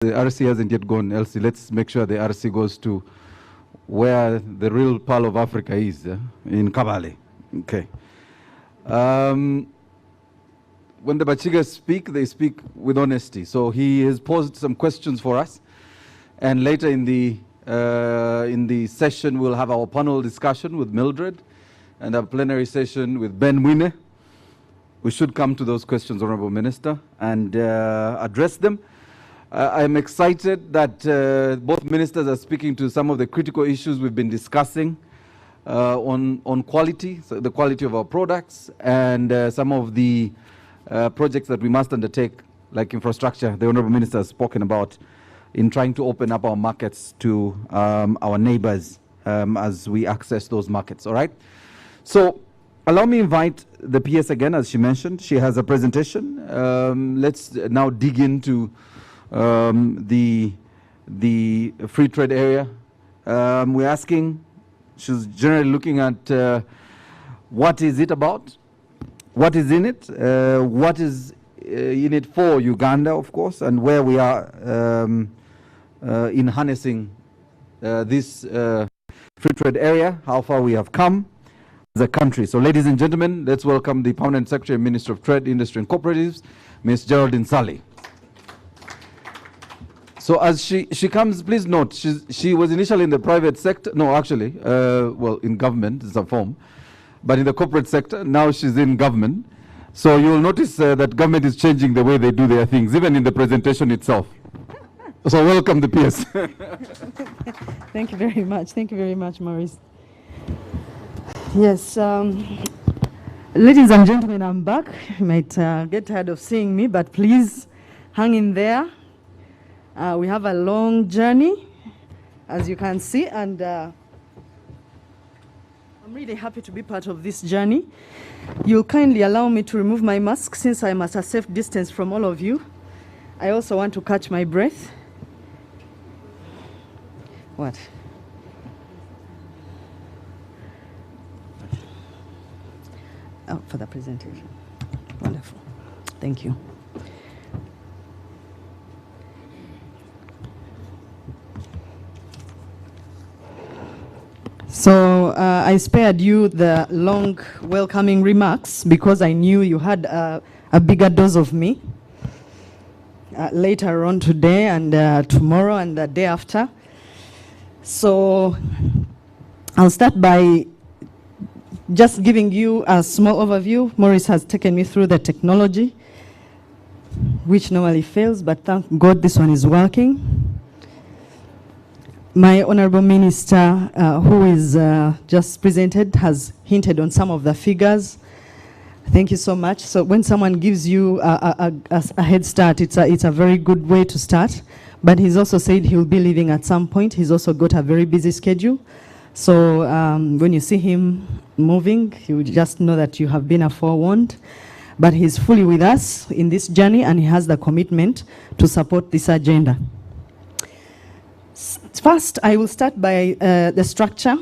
The RC hasn't yet gone, Elsie. Let's make sure the RC goes to where the real Pearl of Africa is, in Kabale. Okay. When the Bachigas speak, they speak with honesty. So he has posed some questions for us. And later in the session, we'll have our panel discussion with Mildred and our plenary session with Ben Wine. We should come to those questions, Honorable Minister, and address them. I'm excited that both ministers are speaking to some of the critical issues we've been discussing on quality, so the quality of our products, and some of the projects that we must undertake, like infrastructure, the Honorable Minister has spoken about, in trying to open up our markets to our neighbors as we access those markets, all right? So allow me to invite the PS again, as she mentioned. She has a presentation. Let's now dig into the free trade area. We're asking, she's generally looking at what is it about, what is in it, what is in it for Uganda, of course, and where we are in harnessing this free trade area, how far we have come as a country. So ladies and gentlemen, let's welcome the Permanent Secretary and Minister of Trade, Industry and Cooperatives, Ms. Geraldine Sally. So as she comes, please note, she was initially in the private sector, no actually, well in government in some form, but in the corporate sector, now she's in government. So you'll notice that government is changing the way they do their things, even in the presentation itself. So welcome the PS. Thank you very much, Maurice. Yes, ladies and gentlemen, I'm back. You might get tired of seeing me, but please hang in there. We have a long journey, as you can see, and I'm really happy to be part of this journey. You'll kindly allow me to remove my mask since I'm at a safe distance from all of you. I also want to catch my breath. What? Oh, for the presentation. Wonderful. Thank you. So I spared you the long welcoming remarks because I knew you had a bigger dose of me later on today and tomorrow and the day after. So I'll start by just giving you a small overview. Maurice has taken me through the technology, which normally fails, but thank God this one is working. My Honorable Minister, who is just presented, has hinted on some of the figures. Thank you so much. So when someone gives you a head start, it's a very good way to start. But he's also said he'll be leaving at some point. He's also got a very busy schedule. So when you see him moving, you just know that you have been forewarned. But he's fully with us in this journey, and he has the commitment to support this agenda. First, I will start by the structure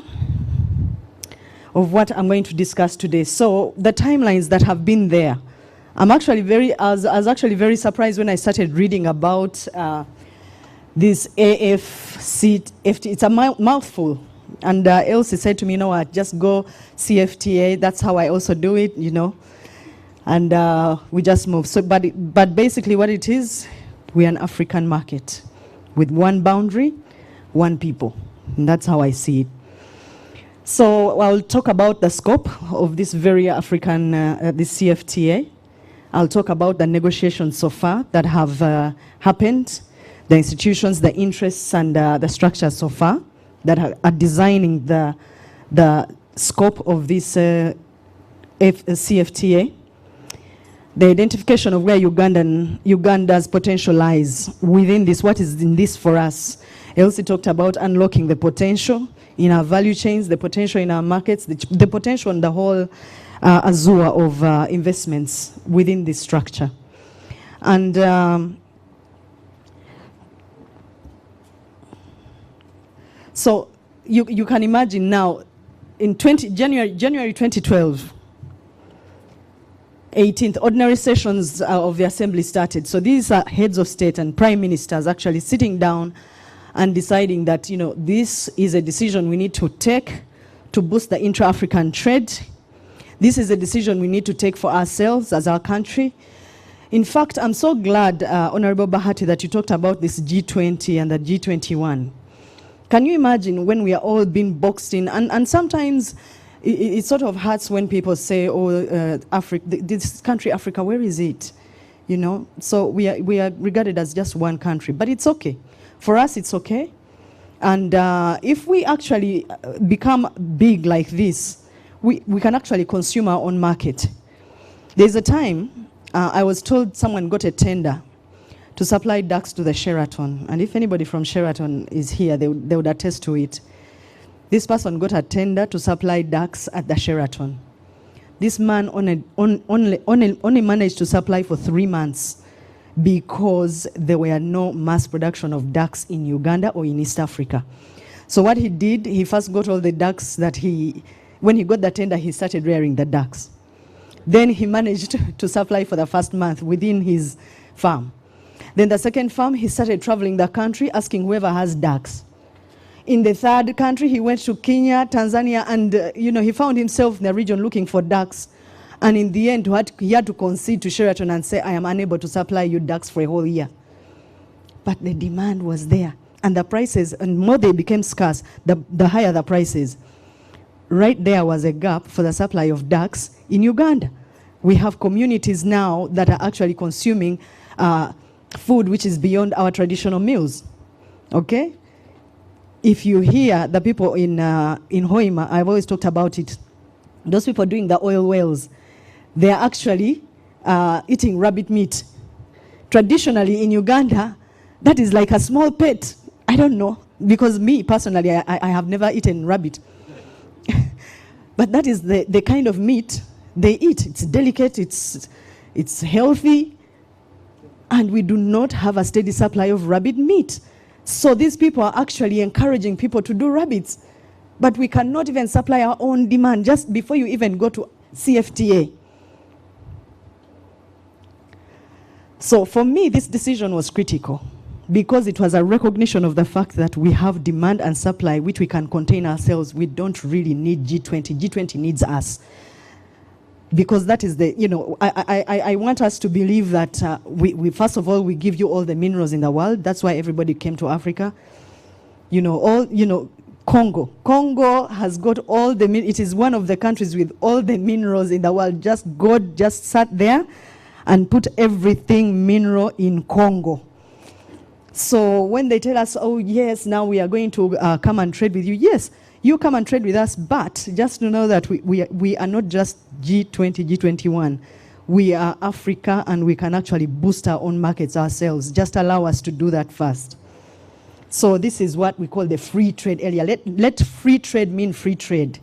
of what I'm going to discuss today. So the timelines that have been there, I was actually very surprised when I started reading about this AFCFTA. It's a mouthful. And Elsie said to me, you know what, just go CFTA. That's how I also do it, you know. And we just move. So, but basically what it is, we're an African market with one boundary, one people. And that's how I see it. So I'll talk about the scope of this very African, this CFTA. I'll talk about the negotiations so far that have happened, the institutions, the interests, and the structures so far that are designing the scope of this CFTA. The identification of where Uganda's potential lies within this, what is in this for us. Elsie talked about unlocking the potential in our value chains, the potential in our markets, the potential in the whole azure of investments within this structure. And so you can imagine now, in January 2012, 18th, ordinary sessions of the assembly started. So these are heads of state and prime ministers actually sitting down and deciding that, this is a decision we need to take to boost the intra-African trade. This is a decision we need to take for ourselves as our country. In fact, I'm so glad, Honorable Bahati, that you talked about this G20 and the G21. Can you imagine when we are all being boxed in? And sometimes it sort of hurts when people say, Africa, this country, Africa, where is it? So we are regarded as just one country, but it's okay. For us, it's okay. And if we actually become big like this, we can actually consume our own market. There's a time I was told someone got a tender to supply ducks to the Sheraton. And if anybody from Sheraton is here, they would attest to it. This person got a tender to supply ducks at the Sheraton. This man only managed to supply for 3 months because there were no mass production of ducks in Uganda or in East Africa. So what he did, he first got all the ducks that when he got the tender, he started rearing the ducks. Then he managed to supply for the first month within his farm. Then the second farm, he started traveling the country asking whoever has ducks. In the third country, he went to Kenya, Tanzania, and he found himself in the region looking for ducks. And in the end, he had to concede to Sheraton and say, I am unable to supply you ducks for a whole year. But the demand was there. And the prices, and more they became scarce, the higher the prices. Right there was a gap for the supply of ducks in Uganda. We have communities now that are actually consuming food which is beyond our traditional meals. Okay? If you hear the people in Hoima, I've always talked about it, those people doing the oil wells, they are actually eating rabbit meat. Traditionally in Uganda, that is like a small pet. I don't know, because me personally, I have never eaten rabbit. But that is the kind of meat they eat. It's delicate, it's healthy, and we do not have a steady supply of rabbit meat. So these people are actually encouraging people to do rabbits. But we cannot even supply our own demand just before you even go to CFTA. So for me, this decision was critical because it was a recognition of the fact that we have demand and supply which we can contain ourselves. We don't really need G20. G20 needs us. Because that is I want us to believe that we first of all, we give you all the minerals in the world. That's why everybody came to Africa. Congo. Congo has got all the, it is one of the countries with all the minerals in the world. God just sat there and put everything mineral in Congo. So when they tell us, oh yes, now we are going to come and trade with you. Yes, you come and trade with us, but just to know that we are not just G20, G21. We are Africa, and we can actually boost our own markets ourselves. Just allow us to do that first. So this is what we call the free trade area. Let free trade mean free trade.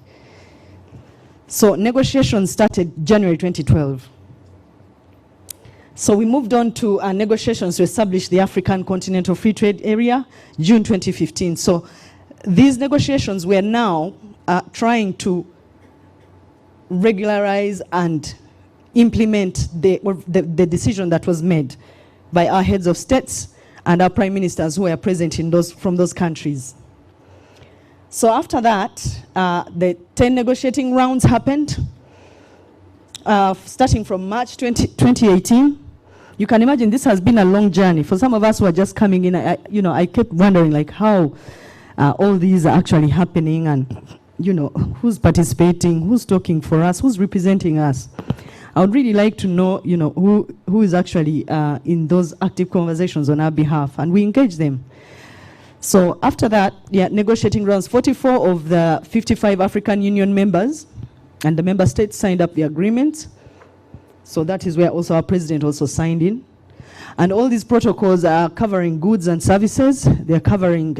So negotiations started January 2012. So we moved on to negotiations to establish the African Continental Free Trade Area, June 2015. So these negotiations were now trying to regularize and implement the decision that was made by our heads of states and our prime ministers who were present from those countries. So after that, the 10 negotiating rounds happened, starting from March 2018. You can imagine this has been a long journey. For some of us who are just coming in, I kept wondering like how all these are actually happening, and who's participating, who's talking for us, who's representing us. I would really like to know, who is actually in those active conversations on our behalf, and we engage them. So after that, negotiating rounds, 44 of the 55 African Union members and the member states signed up the agreement. So that is where also our president also signed in. And all these protocols are covering goods and services. They're covering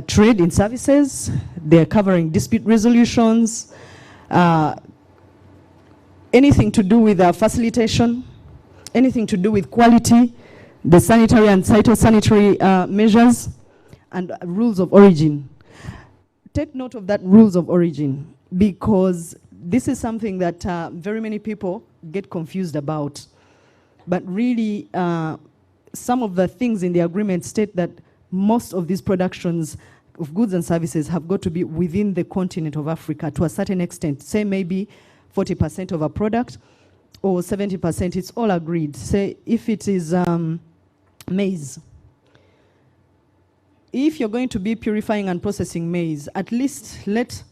trade in services. They're covering dispute resolutions, anything to do with facilitation, anything to do with quality, the sanitary and phytosanitary measures, and rules of origin. Take note of that rules of origin, because this is something that very many people get confused about. But really, some of the things in the agreement state that most of these productions of goods and services have got to be within the continent of Africa to a certain extent. Say maybe 40% of a product or 70%, it's all agreed. Say if it is maize. If you're going to be purifying and processing maize, at least let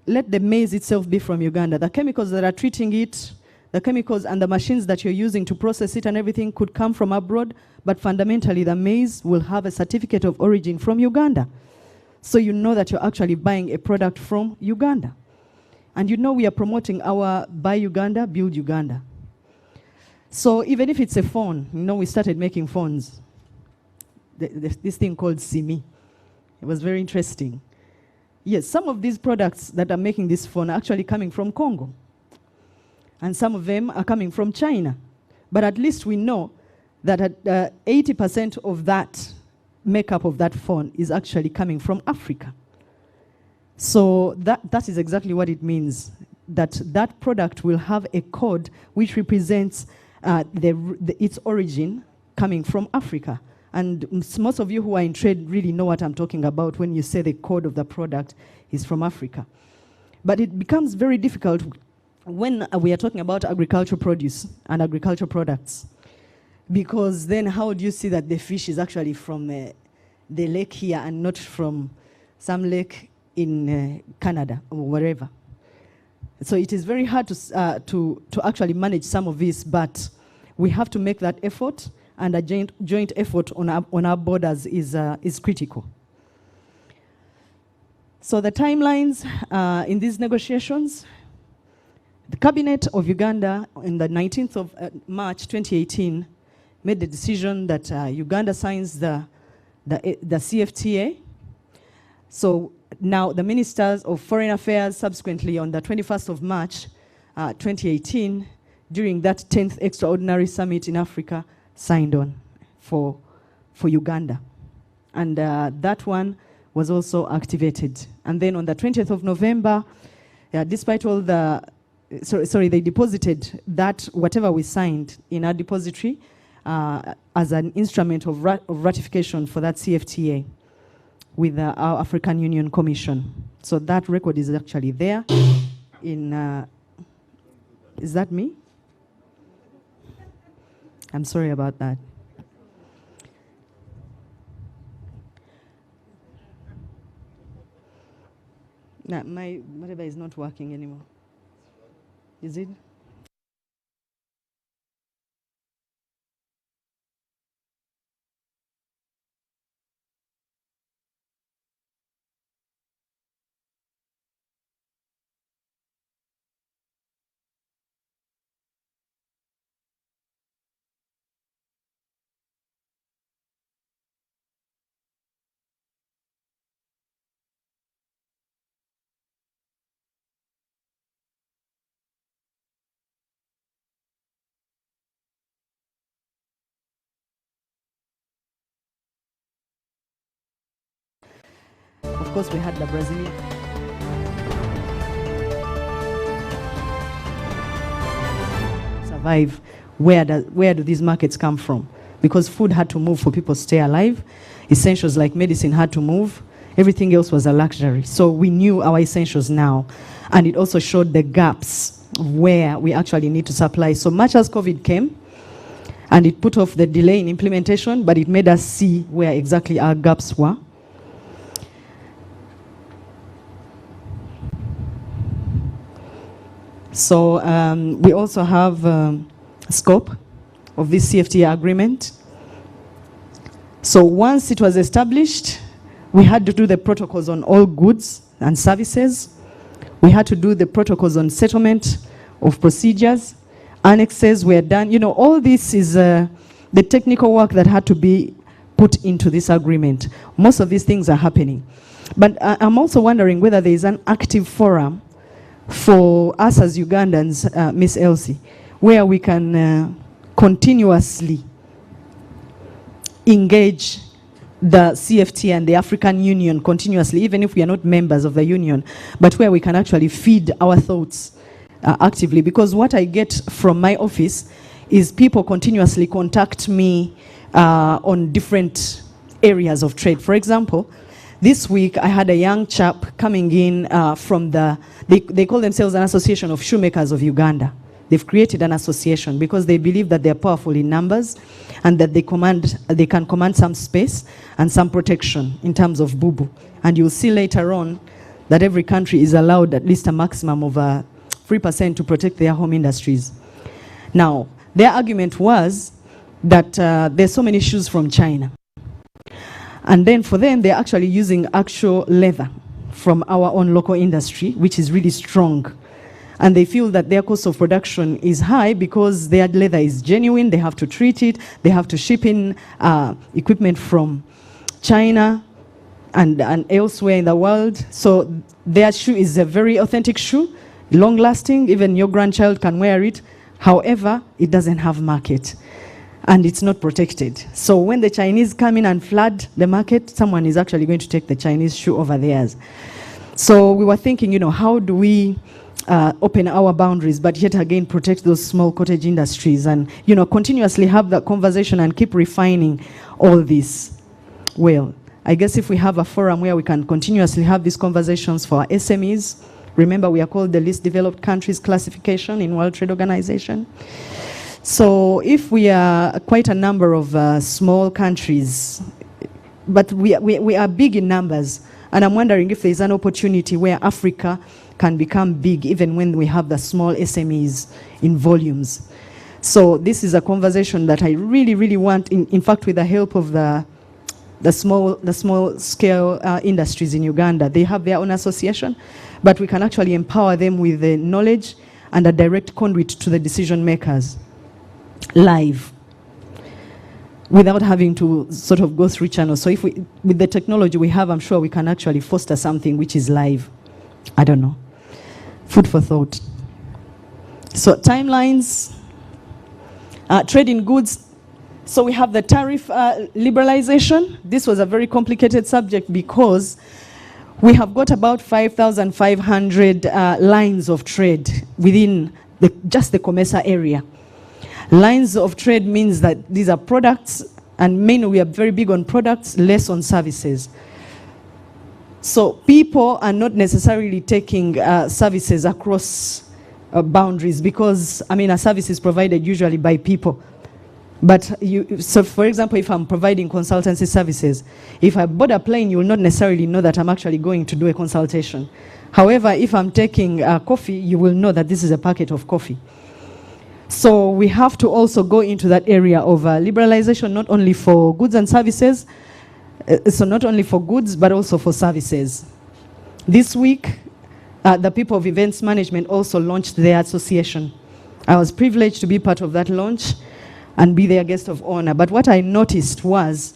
the maize itself be from Uganda. The chemicals that are treating it, the chemicals and the machines that you're using to process it and everything could come from abroad, but fundamentally the maize will have a certificate of origin from Uganda. So you know that you're actually buying a product from Uganda. And you know we are promoting our Buy Uganda, Build Uganda. So even if it's a phone, you know we started making phones. This thing called Simi. It was very interesting. Yes, some of these products that are making this phone are actually coming from Congo. And some of them are coming from China. But at least we know that 80% of that makeup of that phone is actually coming from Africa. So that is exactly what it means, that that product will have a code which represents its origin coming from Africa. And most of you who are in trade really know what I'm talking about when you say the code of the product is from Africa. But it becomes very difficult when we are talking about agricultural produce and agricultural products. Because then how do you see that the fish is actually from the lake here and not from some lake in Canada or wherever? So it is very hard to actually manage some of this, but we have to make that effort, and a joint effort on our borders is critical. So the timelines in these negotiations, the Cabinet of Uganda on the 19th of March 2018 made the decision that Uganda signs the CFTA. So now the Ministers of Foreign Affairs subsequently on the 21st of March 2018, during that 10th Extraordinary Summit in Africa, signed on for Uganda. And that one was also activated. And then on the 20th of November, despite all the, they deposited that, whatever we signed in our depository as an instrument of ratification for that CFTA with our African Union Commission. So that record is actually there in, is that me? I'm sorry about that. Nah, my whatever is not working anymore. Is it? Of course, we had the Brazilian. Survive. Where do these markets come from? Because food had to move for people to stay alive. Essentials like medicine had to move. Everything else was a luxury. So we knew our essentials now. And it also showed the gaps where we actually need to supply. So much as COVID came, and it put off the delay in implementation, but it made us see where exactly our gaps were. So we also have scope of this CFTA agreement. So once it was established, we had to do the protocols on all goods and services. We had to do the protocols on settlement of procedures. Annexes were done. You know, all this is the technical work that had to be put into this agreement. Most of these things are happening. But I'm also wondering whether there is an active forum for us as Ugandans, Miss Elsie, where we can continuously engage the CFTA and the African Union continuously, even if we are not members of the Union, but where we can actually feed our thoughts actively, because what I get from my office is people continuously contact me on different areas of trade. For example, this week I had a young chap coming in from they call themselves an association of shoemakers of Uganda. They've created an association because they believe that they're powerful in numbers and that they can command some space and some protection in terms of bubu. And you'll see later on that every country is allowed at least a maximum of 3% to protect their home industries. Now, their argument was that there's so many shoes from China. And then for them, they're actually using actual leather from our own local industry, which is really strong. And they feel that their cost of production is high because their leather is genuine, they have to treat it, they have to ship in equipment from China and elsewhere in the world. So their shoe is a very authentic shoe, long-lasting, even your grandchild can wear it. However, it doesn't have market and it's not protected. So when the Chinese come in and flood the market, someone is actually going to take the Chinese shoe over theirs. So we were thinking, you know, how do we open our boundaries, but yet again protect those small cottage industries and, you know, continuously have that conversation and keep refining all this. Well, I guess if we have a forum where we can continuously have these conversations for our SMEs, remember we are called the least developed countries classification in World Trade Organization. So if we are quite a number of small countries, but we are big in numbers, and I'm wondering if there's an opportunity where Africa can become big even when we have the small SMEs in volumes. So this is a conversation that I really, really want, in fact, with the help of the small scale industries in Uganda. They have their own association, but we can actually empower them with the knowledge and a direct conduit to the decision makers live, without having to sort of go through channels. So if we, with the technology we have, I'm sure we can actually foster something which is live. I don't know. Food for thought. So timelines, trade in goods. So we have the tariff liberalization. This was a very complicated subject because we have got about 5,500 lines of trade within just the COMESA area. Lines of trade means that these are products, and mainly we are very big on products, less on services. So people are not necessarily taking services across boundaries because, I mean, a service is provided usually by people. But so for example, if I'm providing consultancy services, if I board a plane, you will not necessarily know that I'm actually going to do a consultation. However, if I'm taking coffee, you will know that this is a packet of coffee. So we have to also go into that area of liberalization, not only for goods and services, so not only for goods, but also for services. This week, the people of events management also launched their association. I was privileged to be part of that launch and be their guest of honor. But what I noticed was,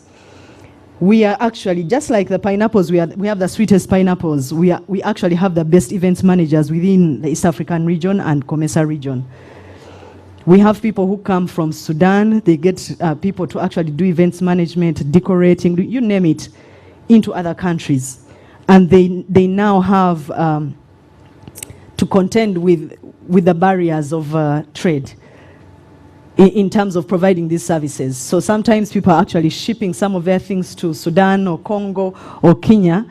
we are actually, just like the pineapples, we have the sweetest pineapples. We actually have the best events managers within the East African region and COMESA region. We have people who come from Sudan. They get people to actually do events management, decorating, you name it, into other countries. And they now have to contend with the barriers of trade in terms of providing these services. So sometimes people are actually shipping some of their things to Sudan or Congo or Kenya,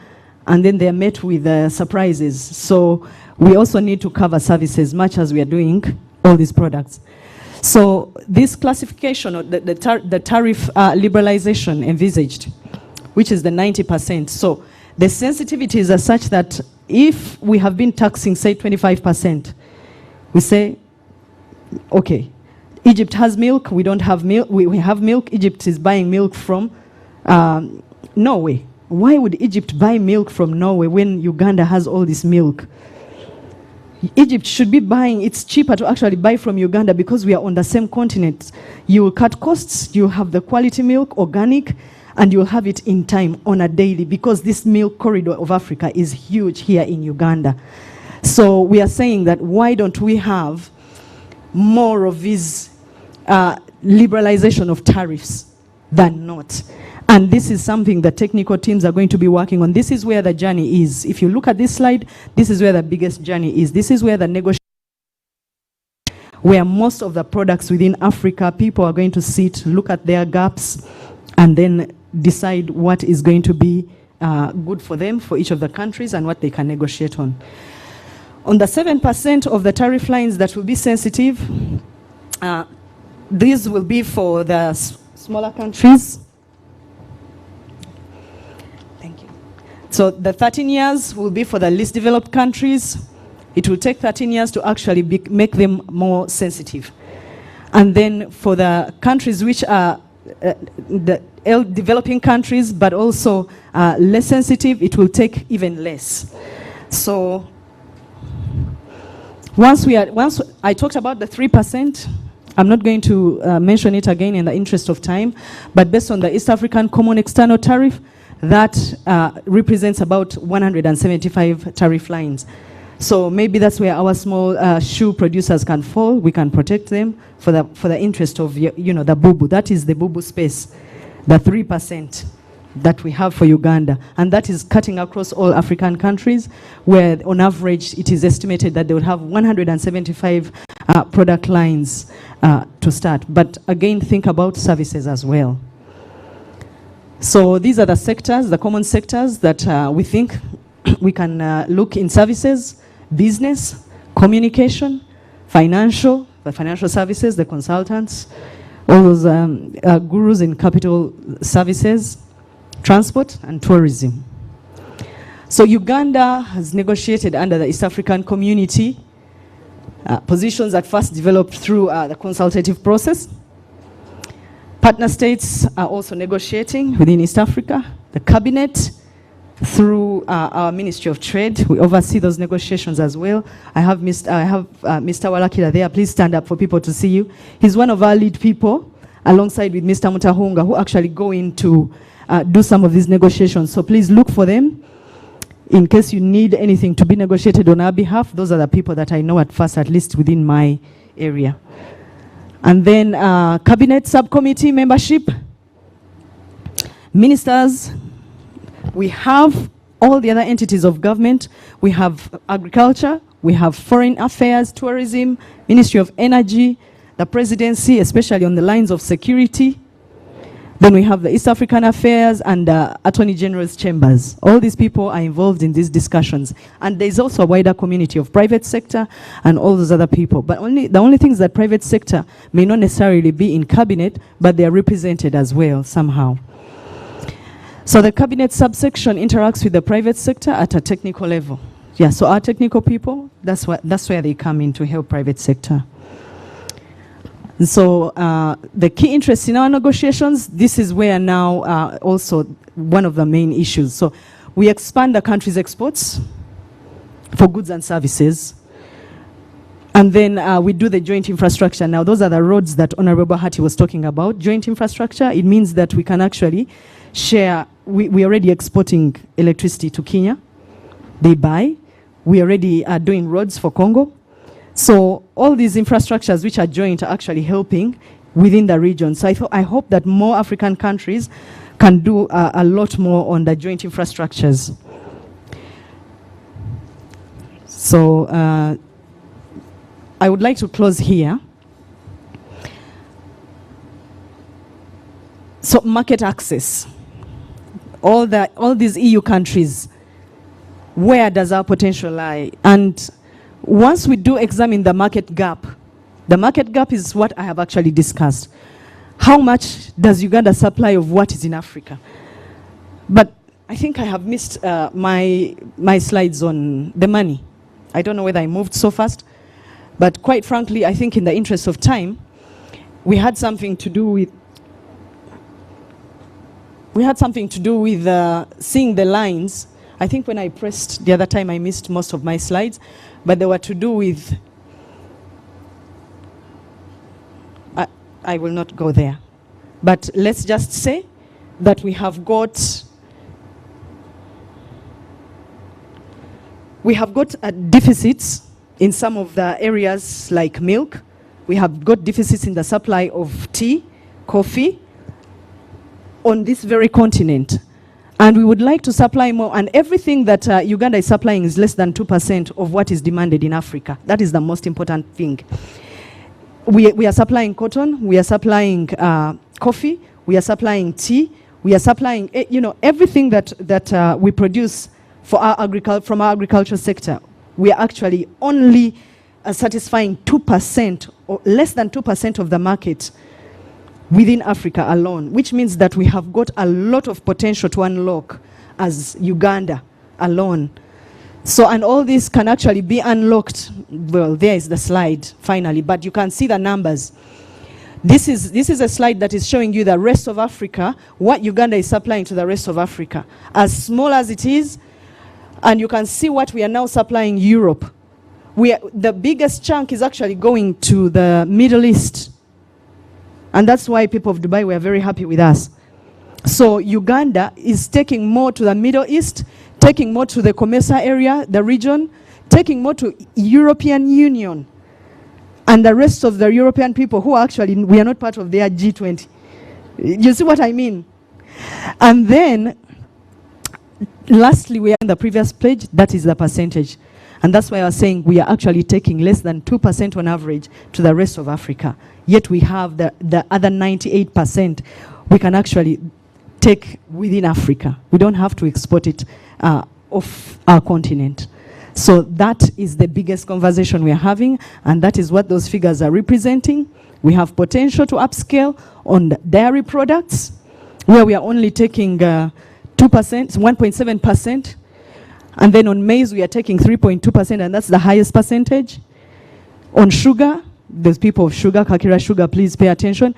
and then they're met with surprises. So we also need to cover services much as we are doing all these products. So this classification, or the tariff liberalization envisaged, which is the 90%. So the sensitivities are such that if we have been taxing, say, 25%, we say, okay, Egypt has milk, we don't have milk, we have milk, Egypt is buying milk from Norway. Why would Egypt buy milk from Norway when Uganda has all this milk? Egypt should be buying, it's cheaper to actually buy from Uganda because we are on the same continent. You will cut costs, you have the quality milk, organic, and you'll have it in time on a daily, because this milk corridor of Africa is huge here in Uganda. So we are saying that why don't we have more of this liberalization of tariffs than not? And this is something that technical teams are going to be working on. This is where the journey is. If you look at this slide, this is where the biggest journey is. This is where the negotiation where most of the products within Africa, people are going to sit, look at their gaps, and then decide what is going to be good for them, for each of the countries, and what they can negotiate on. On the 7% of the tariff lines that will be sensitive, these will be for the smaller countries. Thank you. So the 13 years will be for the least developed countries. It will take 13 years to actually make them more sensitive. And then for the countries which are the developing countries, but also less sensitive, it will take even less. So once I talked about the 3%, I'm not going to mention it again in the interest of time, but based on the East African Common External Tariff, that represents about 175 tariff lines. So maybe that's where our small shoe producers can fall. We can protect them for the interest of, you know, the bubu. That is the bubu space, the 3% that we have for Uganda. And that is cutting across all African countries, where on average it is estimated that they would have 175 product lines to start. But again, think about services as well. So these are the sectors, the common sectors that we think we can look in: services, business, communication, financial, the financial services, the consultants, all those gurus in capital services, transport, and tourism. So Uganda has negotiated under the East African Community positions that first developed through the consultative process. Partner states are also negotiating within East Africa. The cabinet, through our Ministry of Trade, we oversee those negotiations as well. I have Mr. Walakira there. Please stand up for people to see you. He's one of our lead people, alongside with Mr. Mutahunga, who actually go in to do some of these negotiations. So please look for them. In case you need anything to be negotiated on our behalf, those are the people that I know at first, at least within my area. And then cabinet subcommittee membership, ministers. We have all the other entities of government. We have agriculture, we have foreign affairs, tourism, Ministry of Energy, the presidency, especially on the lines of security. Then we have the East African Affairs and Attorney General's chambers. All these people are involved in these discussions. And there's also a wider community of private sector and all those other people. But the only things that private sector may not necessarily be in cabinet, but they are represented as well somehow. So the cabinet subsection interacts with the private sector at a technical level. Yeah, so our technical people, that's where they come in to help private sector. So the key interests in our negotiations, this is where now also one of the main issues. So we expand the country's exports for goods and services. And then we do the joint infrastructure. Now those are the roads that Honorable Hati was talking about. Joint infrastructure, it means that we can actually share. We're already exporting electricity to Kenya. They buy. We already are doing roads for Congo. So all these infrastructures which are joint are actually helping within the region. So I hope that more African countries can do a lot more on the joint infrastructures. So I would like to close here. So market access. All these EU countries, where does our potential lie? And once we do examine the market gap is what I have actually discussed. How much does Uganda supply of what is in Africa? But I think I have missed my slides on the money. I don't know whether I moved so fast, but quite frankly, I think in the interest of time, we had something to do with seeing the lines. I think when I pressed the other time, I missed most of my slides, but they were to do with, I will not go there. But let's just say that we have got deficits in some of the areas like milk. We have got deficits in the supply of tea, coffee, on this very continent. And we would like to supply more, and everything that Uganda is supplying is less than 2% of what is demanded in Africa. That is the most important thing. we are supplying cotton, we are supplying coffee, we are supplying tea, we are supplying everything that we produce for from our agriculture sector. We are actually only satisfying 2% or less than 2% of the market within Africa alone, which means that we have got a lot of potential to unlock as Uganda alone. So, and all this can actually be unlocked. Well, there is the slide finally, but you can see the numbers. This is a slide that is showing you the rest of Africa, what Uganda is supplying to the rest of Africa, as small as it is. And you can see what we are now supplying Europe. The biggest chunk is actually going to the Middle East. And that's why people of Dubai were very happy with us. So Uganda is taking more to the Middle East, taking more to the Comesa area, the region, taking more to European Union. And the rest of the European people who actually, we are not part of their G20. You see what I mean? And then, lastly, we are in the previous page, that is the percentage. And that's why I was saying we are actually taking less than 2% on average to the rest of Africa. Yet we have the other 98% we can actually take within Africa. We don't have to export it off our continent. So that is the biggest conversation we are having, and that is what those figures are representing. We have potential to upscale on the dairy products, where we are only taking 2%, 1.7%. And then on maize, we are taking 3.2%, and that's the highest percentage. On sugar, those people of sugar, Kakira sugar, please pay attention.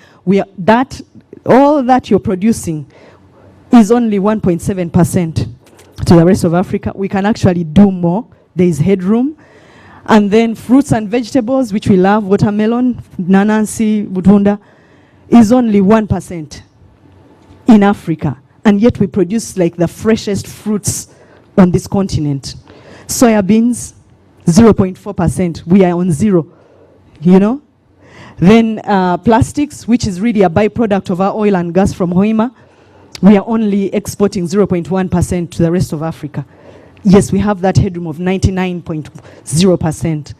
All that you're producing is only 1.7% to the rest of Africa. We can actually do more. There is headroom. And then fruits and vegetables, which we love, watermelon, nanasi, butunda, is only 1% in Africa. And yet we produce like the freshest fruits on this continent. Soya beans, 0.4%. We are on zero, Then plastics, which is really a byproduct of our oil and gas from Hoima, we are only exporting 0.1% to the rest of Africa. Yes, we have that headroom of 99.0%.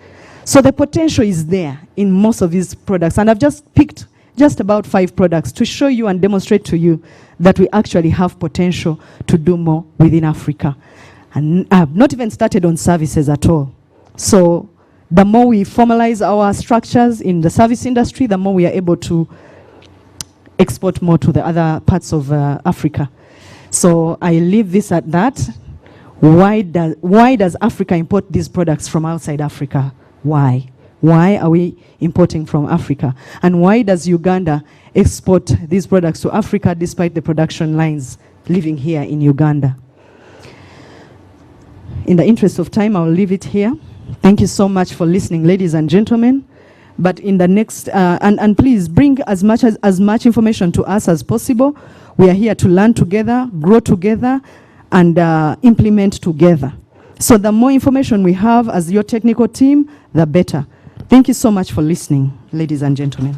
So the potential is there in most of these products. And I've just picked just about 5 products to show you and demonstrate to you that we actually have potential to do more within Africa. And I've not even started on services at all. So the more we formalize our structures in the service industry, the more we are able to export more to the other parts of Africa. So I leave this at that. Why does Africa import these products from outside Africa? Why? Why are we importing from Africa? And why does Uganda export these products to Africa despite the production lines living here in Uganda? In the interest of time, I'll leave it here. Thank you so much for listening, ladies and gentlemen. But in the next, and please bring as much information to us as possible. We are here to learn together, grow together, and implement together. So the more information we have as your technical team, the better. Thank you so much for listening, ladies and gentlemen.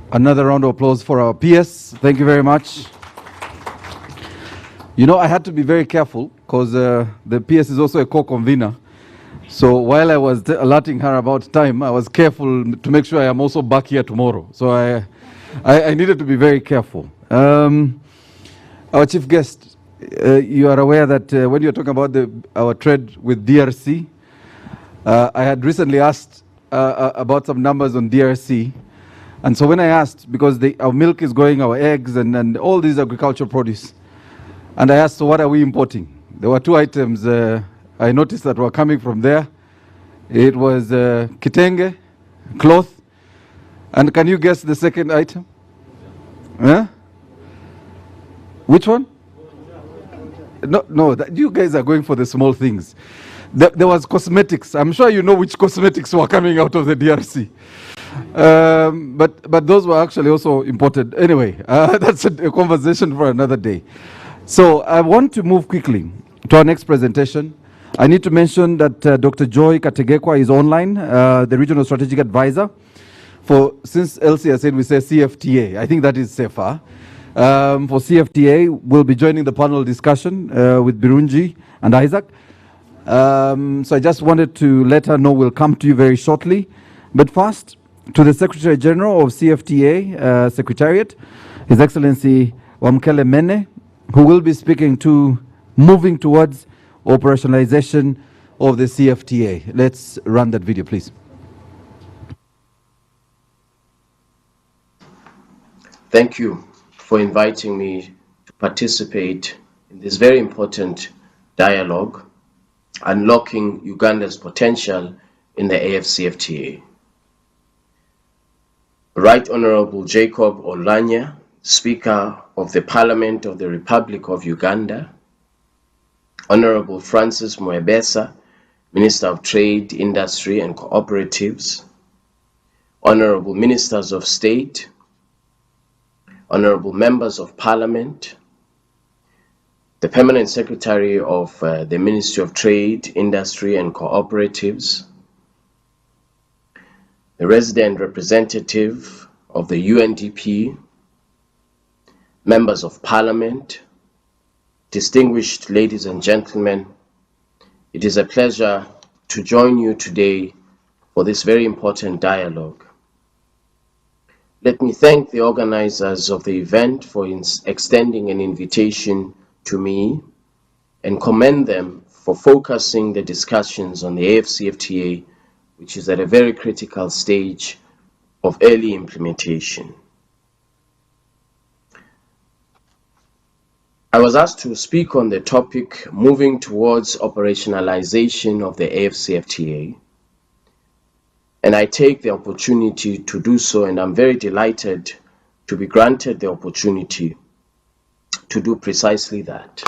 Another round of applause for our PS. Thank you very much. I had to be very careful because the PS is also a co-convener. So while I was alerting her about time, I was careful to make sure I am also back here tomorrow. So I needed to be very careful. Our chief guest, you are aware that when you're talking about our trade with DRC, I had recently asked about some numbers on DRC. And so when I asked, because our milk is going, our eggs, and all these agricultural produce, and I asked, so what are we importing? There were 2 items I noticed that were coming from there. It was kitenge, cloth, and can you guess the second item? Huh? Which one? No, you guys are going for the small things. There was cosmetics. I'm sure you know which cosmetics were coming out of the DRC. But those were actually also imported. Anyway, that's a conversation for another day. So I want to move quickly to our next presentation. I need to mention that Dr. Joy Kategekwa is online, the Regional Strategic Advisor. Since Elsie has said we say CFTA, I think that is safer. For CFTA, we'll be joining the panel discussion with Birunji and Isaac. So I just wanted to let her know we'll come to you very shortly. But first, to the Secretary General of CFTA Secretariat, His Excellency Wamkele Mene, who will be speaking to moving towards operationalization of the CFTA. Let's run that video, please. Thank you for inviting me to participate in this very important dialogue, unlocking Uganda's potential in the AfCFTA. Right Honorable Jacob Olanya, Speaker of the Parliament of the Republic of Uganda, Honorable Francis Mwebesa, Minister of Trade, Industry and Cooperatives, Honorable Ministers of State, Honorable Members of Parliament, the Permanent Secretary of the Ministry of Trade, Industry and Cooperatives, the Resident Representative of the UNDP, Members of Parliament, distinguished ladies and gentlemen, it is a pleasure to join you today for this very important dialogue. Let me thank the organizers of the event for extending an invitation to me and commend them for focusing the discussions on the AfCFTA, which is at a very critical stage of early implementation. I was asked to speak on the topic moving towards operationalization of the AfCFTA, and I take the opportunity to do so, and I'm very delighted to be granted the opportunity to do precisely that.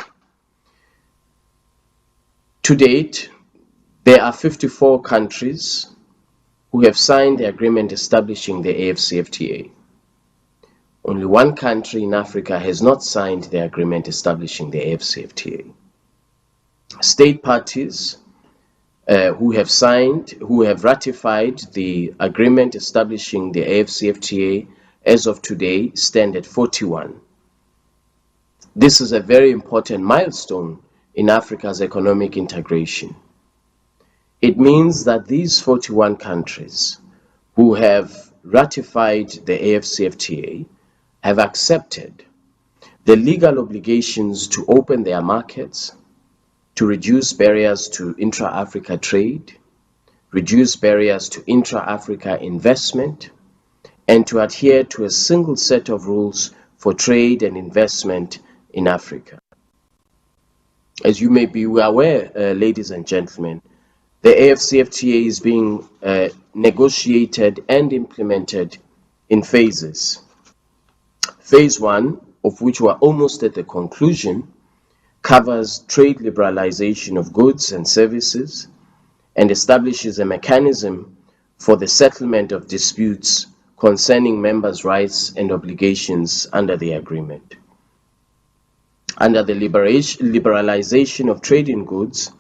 To date, there are 54 countries who have signed the agreement establishing the AfCFTA. Only one country in Africa has not signed the agreement establishing the AfCFTA. State parties who have ratified the agreement establishing the AfCFTA as of today stand at 41. This is a very important milestone in Africa's economic integration. It means that these 41 countries who have ratified the AfCFTA have accepted the legal obligations to open their markets, to reduce barriers to intra-Africa trade, reduce barriers to intra-Africa investment, and to adhere to a single set of rules for trade and investment in Africa. As you may be aware, ladies and gentlemen, the AfCFTA is being negotiated and implemented in phases. Phase 1, of which we're almost at the conclusion, covers trade liberalization of goods and services and establishes a mechanism for the settlement of disputes concerning members' rights and obligations under the agreement. Under the liberalization of trade in goods,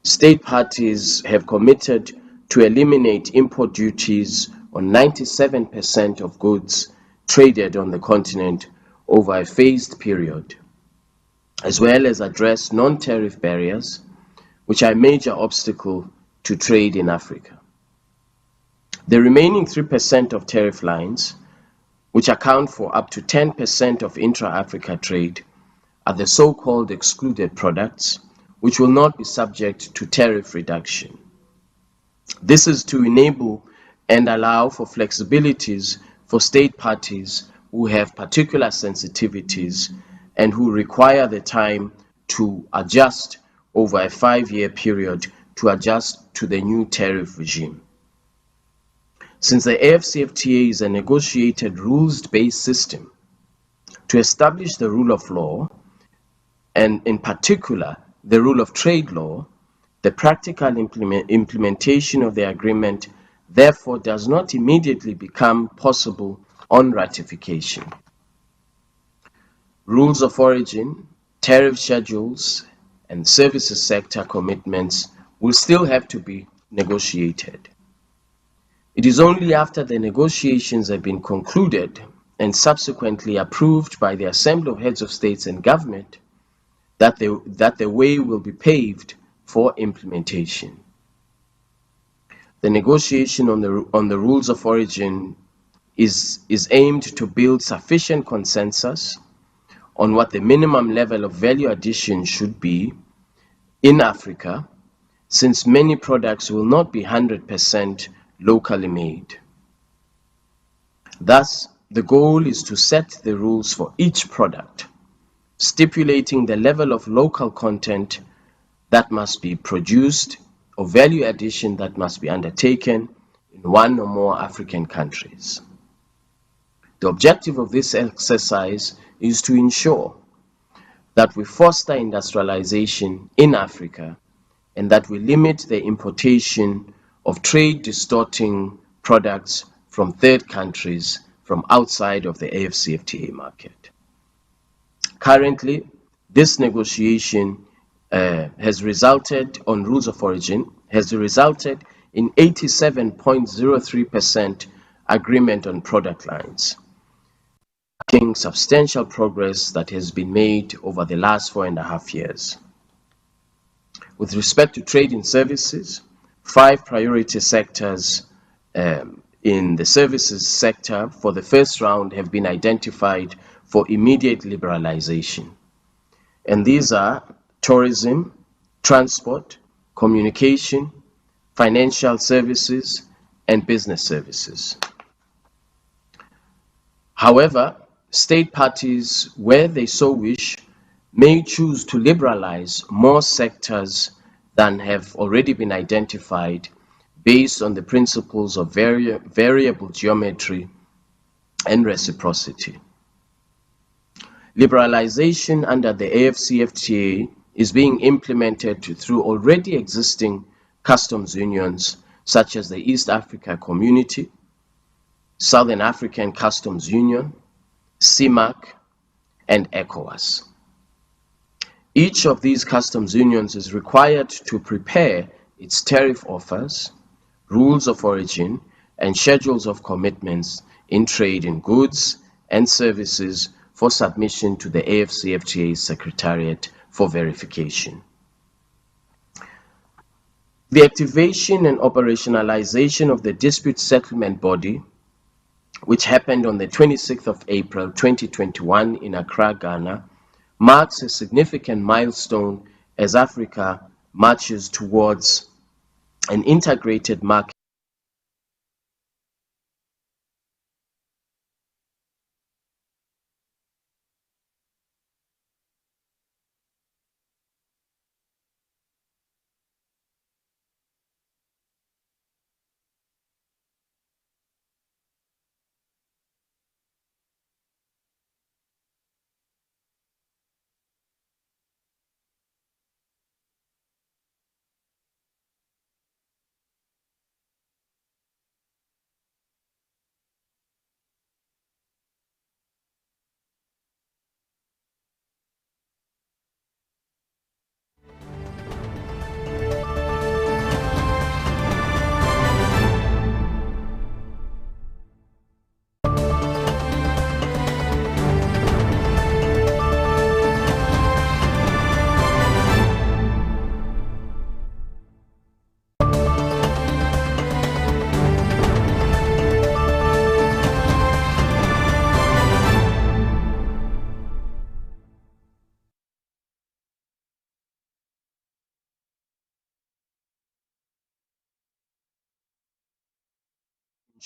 state parties have committed to eliminate import duties on 97% of goods traded on the continent over a phased period, as well as address non-tariff barriers, which are a major obstacle to trade in Africa. The remaining 3% of tariff lines, which account for up to 10% of intra-Africa trade, are the so-called excluded products, which will not be subject to tariff reduction. This is to enable and allow for flexibilities for state parties who have particular sensitivities and who require the time to adjust over a 5-year period to adjust to the new tariff regime. Since the AfCFTA is a negotiated rules-based system, to establish the rule of law, and in particular the rule of trade law, the practical implementation of the agreement therefore does not immediately become possible on ratification. Rules of origin, tariff schedules, and services sector commitments will still have to be negotiated. It is only after the negotiations have been concluded and subsequently approved by the Assembly of Heads of States and Government that the way will be paved for implementation. The negotiation on the rules of origin is aimed to build sufficient consensus on what the minimum level of value addition should be in Africa, since many products will not be 100% locally made. Thus, the goal is to set the rules for each product, stipulating the level of local content that must be produced or value addition that must be undertaken in one or more African countries. The objective of this exercise is to ensure that we foster industrialization in Africa and that we limit the importation of trade-distorting products from third countries from outside of the AfCFTA market. Currently, this negotiation has resulted on rules of origin, has resulted in 87.03% agreement on product lines, marking substantial progress that has been made over the last 4.5 years. With respect to trade and services, 5 priority sectors in the services sector for the first round have been identified for immediate liberalization. And these are tourism, transport, communication, financial services, and business services. However, state parties, where they so wish, may choose to liberalize more sectors than have already been identified based on the principles of variable geometry and reciprocity. Liberalization under the AfCFTA is being implemented through already existing customs unions such as the East Africa Community, Southern African Customs Union, CIMAC, and ECOWAS. Each of these customs unions is required to prepare its tariff offers, rules of origin, and schedules of commitments in trade in goods and services for submission to the AfCFTA Secretariat for verification. The activation and operationalization of the dispute settlement body, which happened on the 26th of April 2021 in Accra, Ghana, marks a significant milestone as Africa marches towards an integrated market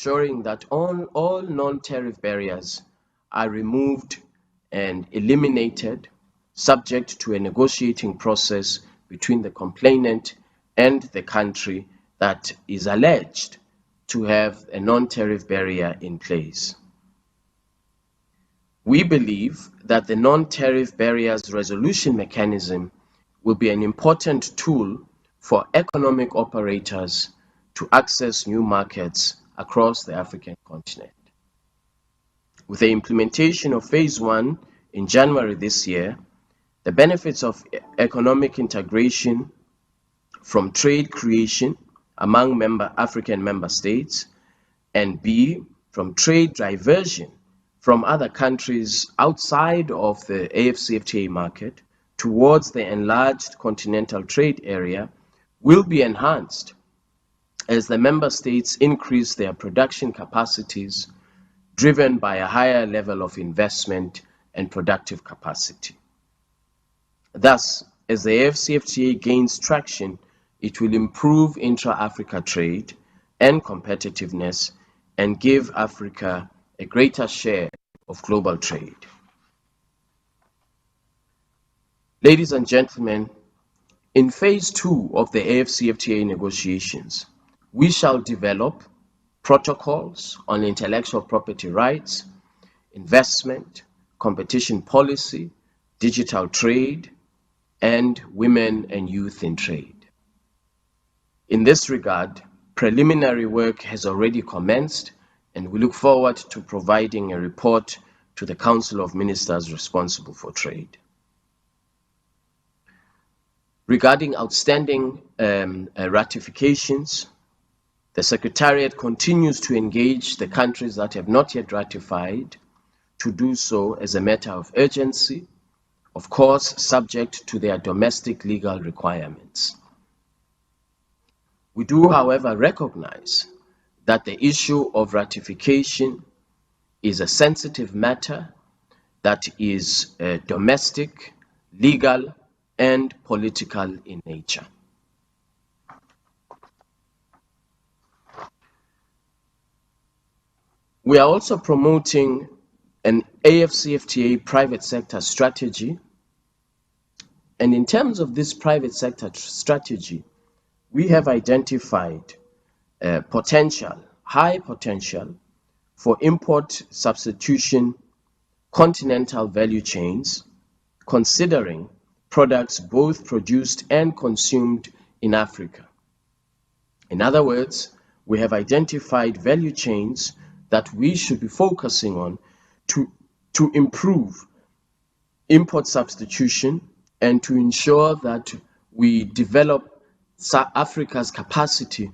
ensuring that all non-tariff barriers are removed and eliminated, subject to a negotiating process between the complainant and the country that is alleged to have a non-tariff barrier in place. We believe that the non-tariff barriers resolution mechanism will be an important tool for economic operators to access new markets across the African continent. With the implementation of Phase 1 in January this year, the benefits of economic integration from trade creation among African member states, and B, from trade diversion from other countries outside of the AfCFTA market towards the enlarged continental trade area will be enhanced as the member states increase their production capacities, driven by a higher level of investment and productive capacity. Thus, as the AfCFTA gains traction, it will improve intra-Africa trade and competitiveness and give Africa a greater share of global trade. Ladies and gentlemen, in phase 2 of the AfCFTA negotiations, we shall develop protocols on intellectual property rights, investment, competition policy, digital trade, and women and youth in trade. In this regard, preliminary work has already commenced, and we look forward to providing a report to the Council of Ministers responsible for trade. Regarding outstanding ratifications, the Secretariat continues to engage the countries that have not yet ratified to do so as a matter of urgency, of course, subject to their domestic legal requirements. We do, however, recognize that the issue of ratification is a sensitive matter that is domestic, legal, and political in nature. We are also promoting an AfCFTA private sector strategy. And in terms of this private sector strategy, we have identified high potential for import substitution continental value chains, considering products both produced and consumed in Africa. In other words, we have identified value chains that we should be focusing on to improve import substitution and to ensure that we develop Africa's capacity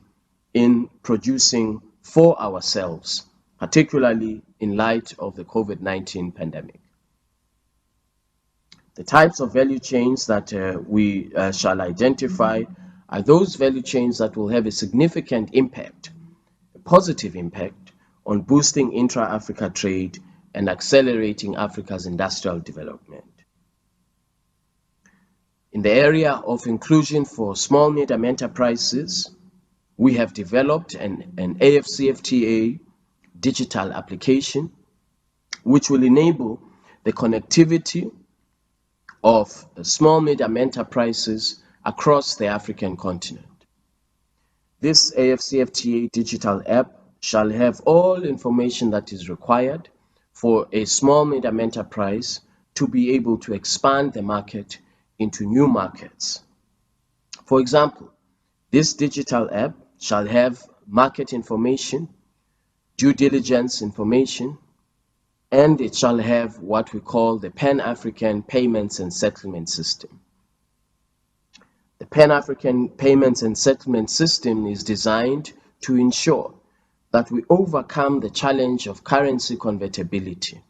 in producing for ourselves, particularly in light of the COVID-19 pandemic. The types of value chains that we shall identify are those value chains that will have a significant impact, a positive impact, on boosting intra-Africa trade and accelerating Africa's industrial development. In the area of inclusion for small medium enterprises, we have developed an AfCFTA digital application which will enable the connectivity of small medium enterprises across the African continent. This AfCFTA digital app shall have all information that is required for a small medium enterprise to be able to expand the market into new markets. For example, this digital app shall have market information, due diligence information, and it shall have what we call the Pan-African Payments and Settlement System. The Pan-African Payments and Settlement System is designed to ensure that we overcome the challenge of currency convertibility.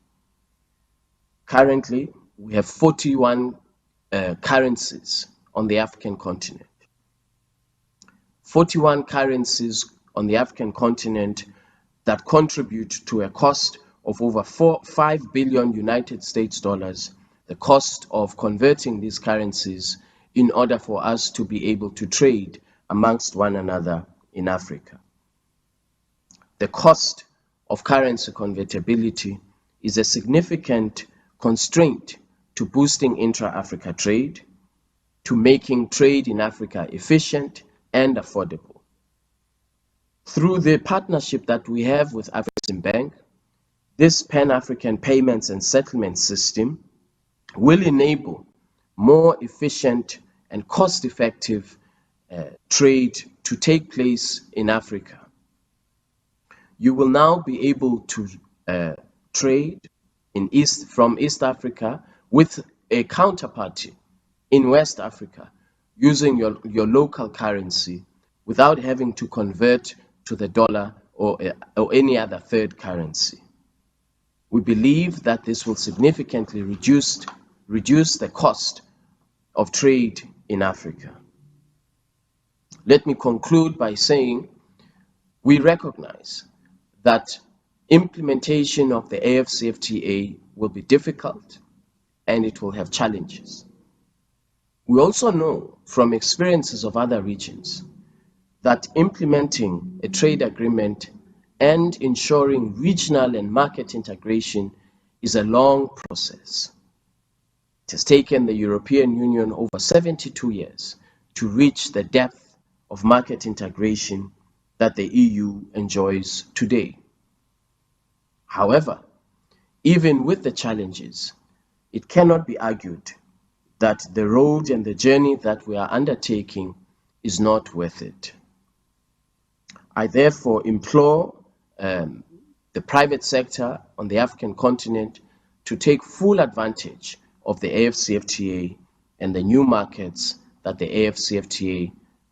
Currently, we have 41 currencies on the African continent. 41 currencies on the African continent that contribute to a cost of over 5 billion United States dollars, the cost of converting these currencies in order for us to be able to trade amongst one another in Africa. The cost of currency convertibility is a significant constraint to boosting intra-Africa trade, to making trade in Africa efficient and affordable. Through the partnership that we have with Afreximbank, this Pan-African Payments and Settlement System will enable more efficient and cost-effective trade to take place in Africa. You will now be able to trade from East Africa with a counterparty in West Africa using your local currency without having to convert to the dollar or any other third currency. We believe that this will significantly reduce the cost of trade in Africa. Let me conclude by saying we recognize that implementation of the AfCFTA will be difficult and it will have challenges. We also know from experiences of other regions that implementing a trade agreement and ensuring regional and market integration is a long process. It has taken the European Union over 72 years to reach the depth of market integration that the EU enjoys today. However, even with the challenges, it cannot be argued that the road and the journey that we are undertaking is not worth it. I therefore implore the private sector on the African continent to take full advantage of the AfCFTA and the new markets that the AfCFTA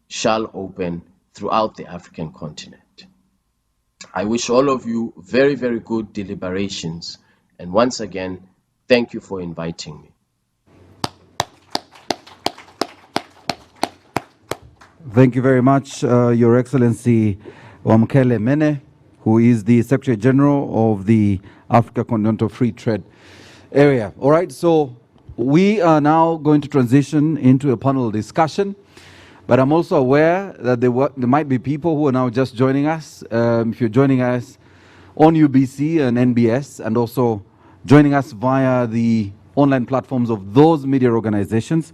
shall open throughout the African continent. I wish all of you very, very good deliberations, and once again, thank you for inviting me. Thank you very much, Your Excellency Wamkele Mene, who is the Secretary General of the Africa Continental Free Trade Area. All right, so we are now going to transition into a panel discussion, but I'm also aware that there might be people who are now just joining us. If you're joining us on UBC and NBS, and also joining us via the online platforms of those media organizations,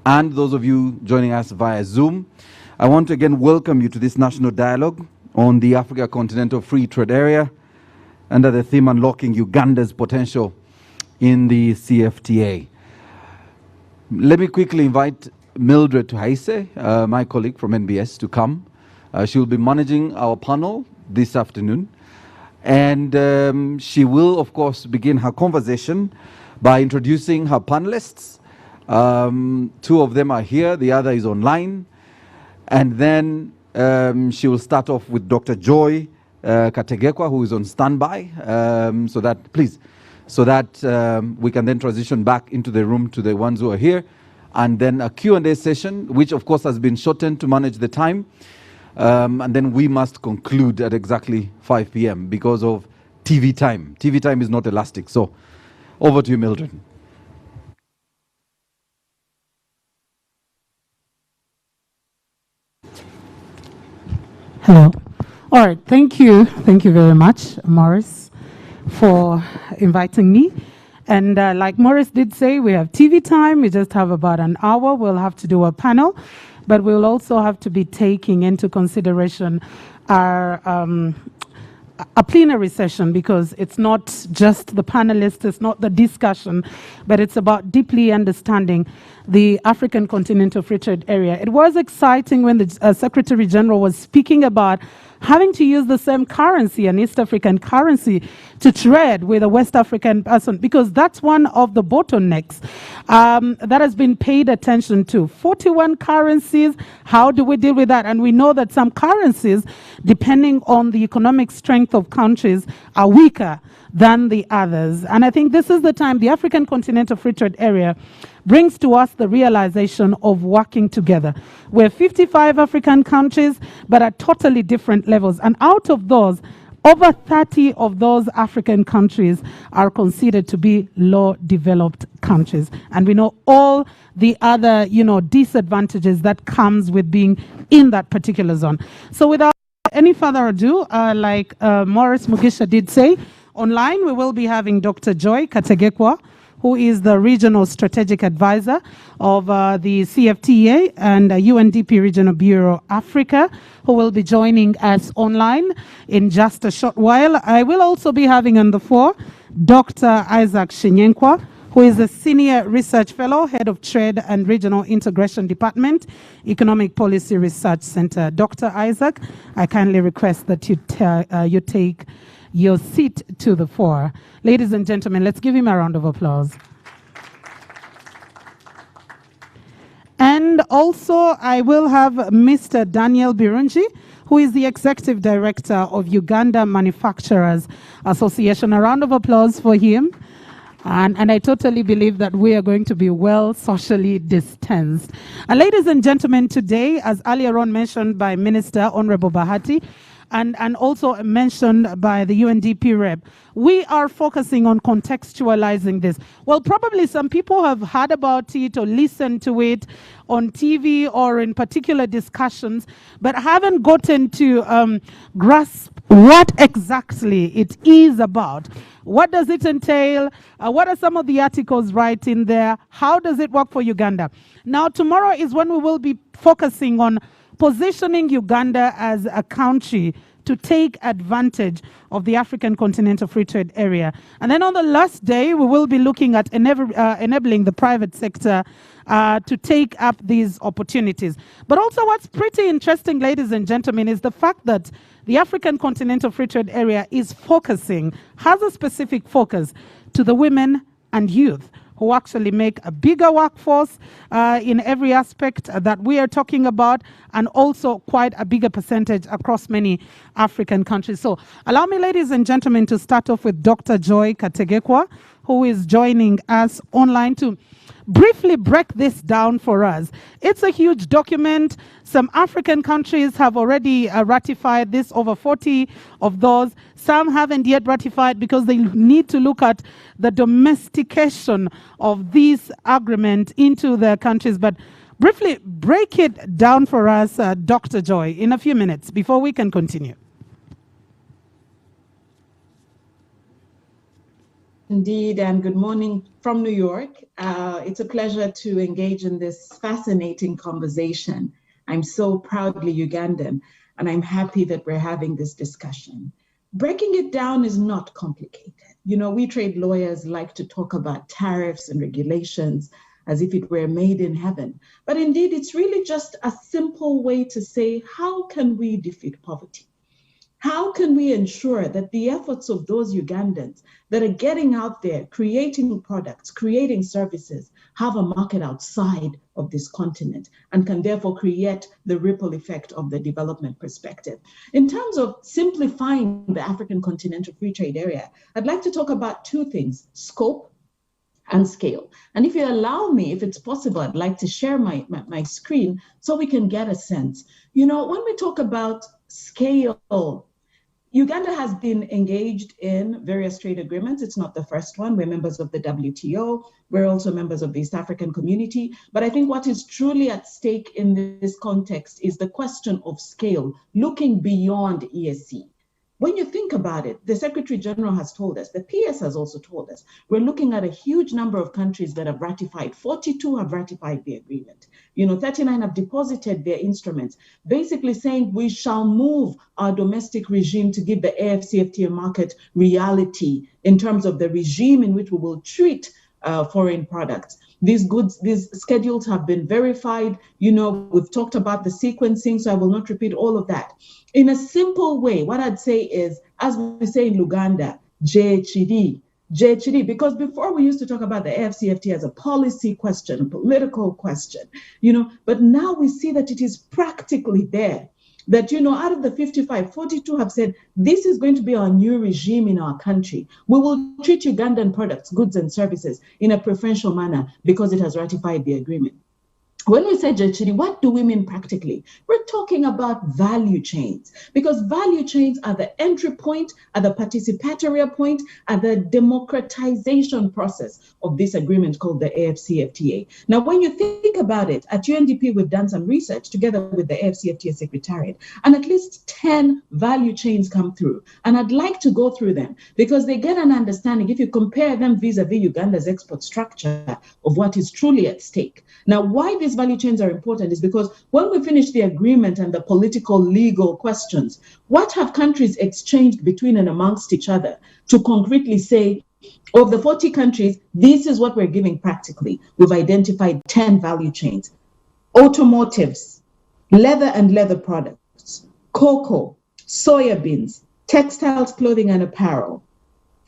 and those of you joining us via Zoom, I want to again welcome you to this national dialogue on the Africa Continental Free Trade Area under the theme Unlocking Uganda's Potential in the CFTA. Let me quickly invite Mildred Tuhaise, my colleague from NBS, to come. She will be managing our panel this afternoon. And she will, of course, begin her conversation by introducing her panelists. Two of them are here, the other is online. And then she will start off with Dr. Joy Kategekwa, who is on standby, so that we can then transition back into the room to the ones who are here. And then a Q&A session, which of course has been shortened to manage the time. And then we must conclude at exactly 5 p.m. because of TV time. TV time is not elastic. So over to you, Mildred. Hello. All right. Thank you. Thank you very much, Morris, for inviting me. And like Morris did say, we have TV time. We just have about an hour. We'll have to do a panel, but we'll also have to be taking into consideration our a plenary session, because it's not just the panelists, it's not the discussion, but it's about deeply understanding the African Continental Free Trade Area. It was exciting when the Secretary General was speaking about having to use the same currency, an East African currency, to trade with a West African person, because that's one of the bottlenecks that has been paid attention to. 41 currencies, how do we deal with that? And we know that some currencies, depending on the economic strength of countries, are weaker than the others. And I think this is the time the African Continental Free Trade Area brings to us the realization of working together. We're 55 African countries, but at totally different levels. And out of those, over 30 of those African countries are considered to be low-developed countries. And we know all the other, disadvantages that comes with being in that particular zone. So without any further ado, like Morris Mugisha did say, online we will be having Dr. Joy Kategekwa, who is the Regional Strategic Advisor of the CFTA and UNDP Regional Bureau Africa, who will be joining us online in just a short while. I will also be having on the floor Dr. Isaac Shinyenkwa, who is a Senior Research Fellow, Head of Trade and Regional Integration Department, Economic Policy Research Center. Dr. Isaac, I kindly request that you take your seat to the fore. Ladies and gentlemen, let's give him a round of applause. And also, I will have Mr. Daniel Birungi, who is the Executive Director of Uganda Manufacturers Association. A round of applause for him. And I totally believe that we are going to be well socially distanced. And ladies and gentlemen, today, as earlier on mentioned by Minister Honorable Bahati, and also mentioned by the UNDP rep, we are focusing on contextualizing this. Well, probably some people have heard about it or listened to it on TV or in particular discussions, but haven't gotten to grasp what exactly it is about. What does it entail? What are some of the articles right in there? How does it work for Uganda? Now, tomorrow is when we will be focusing on positioning Uganda as a country to take advantage of the African Continental Free Trade Area. And then on the last day, we will be looking at enabling the private sector to take up these opportunities. But also what's pretty interesting, ladies and gentlemen, is the fact that the African Continental Free Trade Area has a specific focus to the women and youth, who actually make a bigger workforce in every aspect that we are talking about, and also quite a bigger percentage across many African countries. So allow me, ladies and gentlemen, to start off with Dr. Joy Kategekwa, who is joining us online to briefly break this down for us. It's a huge document. Some African countries have already ratified this, over 40 of those. Some haven't yet ratified because they need to look at the domestication of this agreement into their countries. But briefly break it down for us, Dr. Joy, in a few minutes before we can continue. Indeed, and good morning from New York. It's a pleasure to engage in this fascinating conversation. I'm so proudly Ugandan, and I'm happy that we're having this discussion. Breaking it down is not complicated. You know, we trade lawyers like to talk about tariffs and regulations as if it were made in heaven. But indeed, it's really just a simple way to say, how can we defeat poverty? How can we ensure that the efforts of those Ugandans that are getting out there, creating products, creating services, have a market outside of this continent and can therefore create the ripple effect of the development perspective? In terms of simplifying the African Continental Free Trade Area, I'd like to talk about two things: scope and scale. And if you allow me, if it's possible, I'd like to share my screen so we can get a sense. You know, when we talk about scale, Uganda has been engaged in various trade agreements. It's not the first one. We're members of the WTO. We're also members of the East African Community. But I think what is truly at stake in this context is the question of scale, looking beyond ESC. When you think about it, the Secretary General has told us, the PS has also told us, we're looking at a huge number of countries that have ratified. 42 have ratified the agreement. You know, 39 have deposited their instruments, basically saying we shall move our domestic regime to give the AfCFTA market reality in terms of the regime in which we will treat foreign products. These schedules have been verified. You know, we've talked about the sequencing, so I will not repeat all of that. In a simple way, what I'd say is, as we say in Luganda, JHD, because before we used to talk about the AfCFTA as a policy question, a political question, you know, but now we see that it is practically there. That, you know, out of the 55, 42 have said, this is going to be our new regime in our country. We will treat Ugandan products, goods and services in a preferential manner because it has ratified the agreement. When we say JHD, what do we mean practically? We're talking about value chains, because value chains are the entry point, are the participatory point, are the democratization process of this agreement called the AfCFTA. Now, when you think about it, at UNDP, we've done some research together with the AfCFTA Secretariat, and at least 10 value chains come through. And I'd like to go through them because they get an understanding, if you compare them vis-a-vis Uganda's export structure, of what is truly at stake. Now, why these value chains are important is because when we finish the agreement and the political legal questions, what have countries exchanged between and amongst each other to concretely say, of the 40 countries, this is what we're giving practically. We've identified 10 value chains: automotives, leather and leather products, cocoa, soybeans, textiles, clothing and apparel,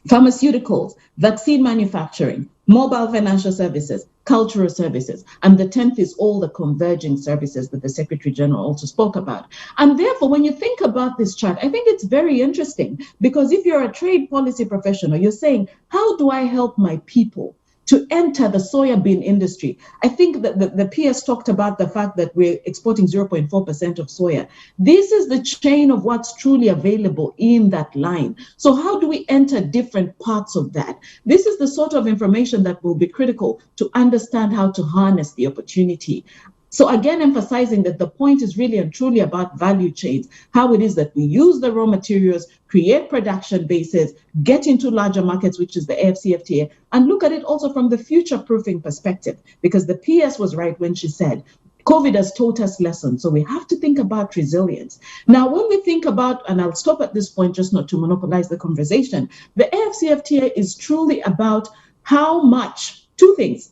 pharmaceuticals, vaccine manufacturing, mobile financial services, cultural services, and the 10th is all the converging services that the Secretary General also spoke about. And therefore, when you think about this chart, I think it's very interesting, because if you're a trade policy professional, you're saying, how do I help my people to enter the soya bean industry? I think that the PS talked about the fact that we're exporting 0.4% of soya. This is the chain of what's truly available in that line. So how do we enter different parts of that? This is the sort of information that will be critical to understand how to harness the opportunity. So again, emphasizing that the point is really and truly about value chains, how it is that we use the raw materials, create production bases, get into larger markets, which is the AFCFTA, and look at it also from the future-proofing perspective, because the PS was right when she said, COVID has taught us lessons, so we have to think about resilience. Now, when we think about, and I'll stop at this point just not to monopolize the conversation, the AFCFTA is truly about how much, two things,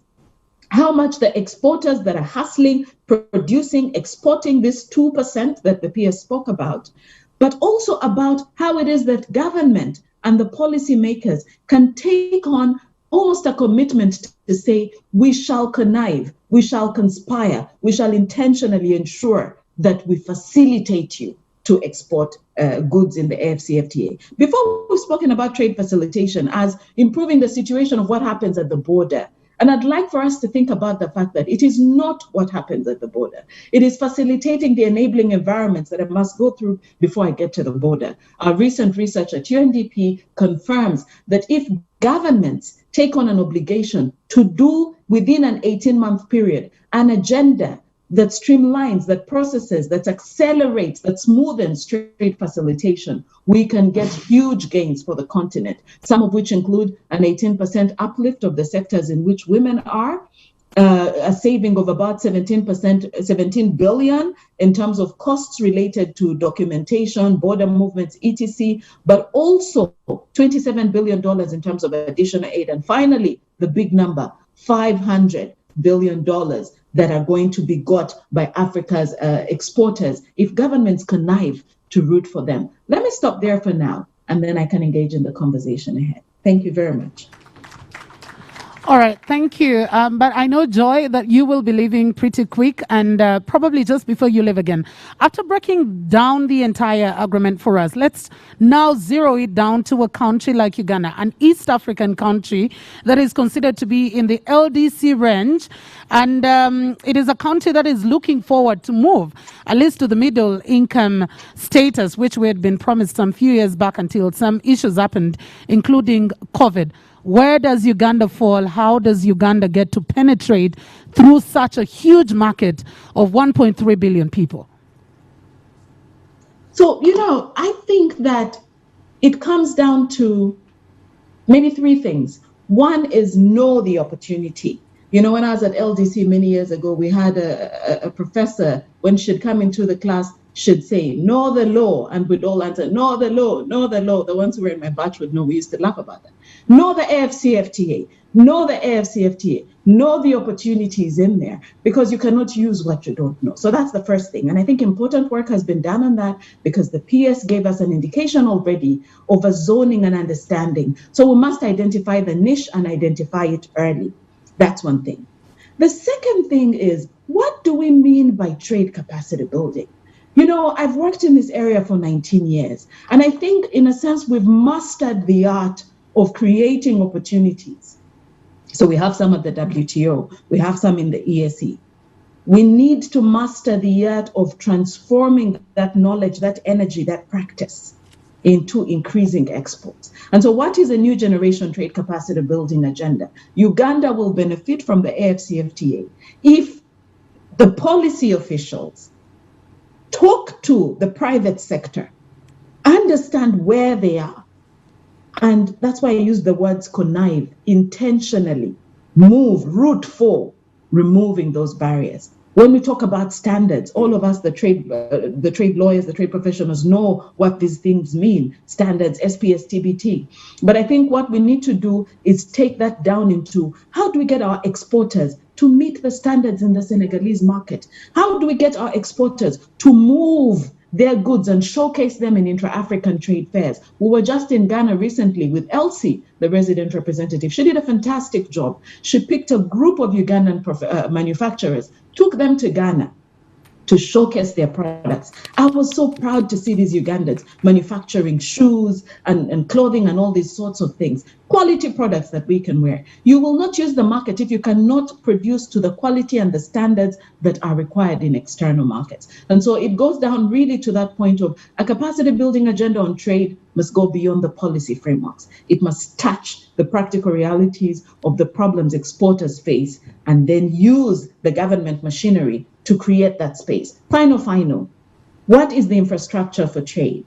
how much the exporters that are hustling, producing, exporting this 2% that the PS spoke about, but also about how it is that government and the policymakers can take on almost a commitment to say, we shall connive, we shall conspire, we shall intentionally ensure that we facilitate you to export goods in the AFCFTA. Before, we've spoken about trade facilitation as improving the situation of what happens at the border. And I'd like for us to think about the fact that it is not what happens at the border. It is facilitating the enabling environments that I must go through before I get to the border. Our recent research at UNDP confirms that if governments take on an obligation to do within an 18-month period an agenda that streamlines, that processes, that accelerates, that smoothens trade facilitation, we can get huge gains for the continent, some of which include an 18% uplift of the sectors in which women are, a saving of about 17 billion in terms of costs related to documentation, border movements, etc., but also $27 billion in terms of additional aid. And finally, the big number, $500 billion that are going to be got by Africa's exporters if governments connive to root for them. Let me stop there for now, and then I can engage in the conversation ahead. Thank you very much. All right, thank you. But I know, Joy, that you will be leaving pretty quick, and probably just before you leave again. After breaking down the entire agreement for us, let's now zero it down to a country like Uganda, an East African country that is considered to be in the LDC range, and it is a country that is looking forward to move, at least to the middle income status, which we had been promised some few years back until some issues happened, including COVID. Where does Uganda fall? How does Uganda get to penetrate through such a huge market of 1.3 billion people? So, I think that it comes down to maybe three things. One is know the opportunity. When I was at LDC many years ago, we had a professor, when she'd come into the class, should say, know the law, and we'd all answer, know the law, know the law. The ones who were in my batch would know, we used to laugh about that. Know the AFCFTA, know the AFCFTA, know the opportunities in there, because you cannot use what you don't know. So that's the first thing. And I think important work has been done on that, because the PS gave us an indication already of a zoning and understanding. So we must identify the niche and identify it early. That's one thing. The second thing is, what do we mean by trade capacity building? I've worked in this area for 19 years, and I think, in a sense, we've mastered the art of creating opportunities. So we have some at the WTO, we have some in the ESE. We need to master the art of transforming that knowledge, that energy, that practice into increasing exports. And so what is a new generation trade capacity building agenda? Uganda will benefit from the AFCFTA if the policy officials talk to the private sector, understand where they are. And that's why I use the words connive, intentionally, move, root for removing those barriers. When we talk about standards, all of us, the trade lawyers, the trade professionals know what these things mean, standards, SPS, TBT. But I think what we need to do is take that down into, how do we get our exporters to meet the standards in the Senegalese market? How do we get our exporters to move their goods and showcase them in intra-African trade fairs. We were just in Ghana recently with Elsie, the resident representative. She did a fantastic job. She picked a group of Ugandan manufacturers, took them to Ghana to showcase their products. I was so proud to see these Ugandans manufacturing shoes and clothing and all these sorts of things, quality products that we can wear. You will not use the market if you cannot produce to the quality and the standards that are required in external markets. And so it goes down really to that point of a capacity building agenda on trade must go beyond the policy frameworks. It must touch the practical realities of the problems exporters face and then use the government machinery to create that space. Final. What is the infrastructure for trade?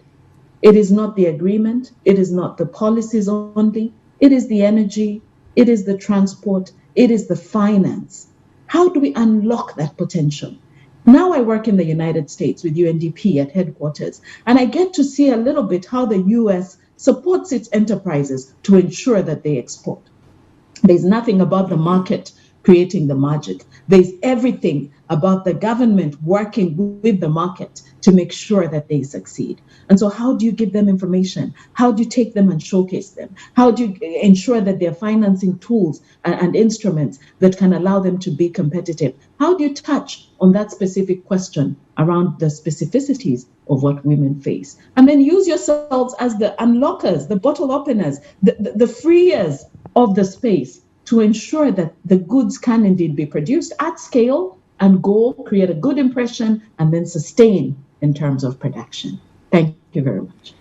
It is not the agreement. It is not the policies only. It is the energy. It is the transport. It is the finance. How do we unlock that potential? Now I work in the United States with UNDP at headquarters, and I get to see a little bit how the US supports its enterprises to ensure that they export. There's nothing about the market creating the magic. There's everything about the government working with the market to make sure that they succeed. And so how do you give them information? How do you take them and showcase them? How do you ensure that they're financing tools and instruments that can allow them to be competitive? How do you touch on that specific question around the specificities of what women face? And then use yourselves as the unlockers, the bottle openers, the freers of the space to ensure that the goods can indeed be produced at scale and go create a good impression and then sustain in terms of production. Thank you very much.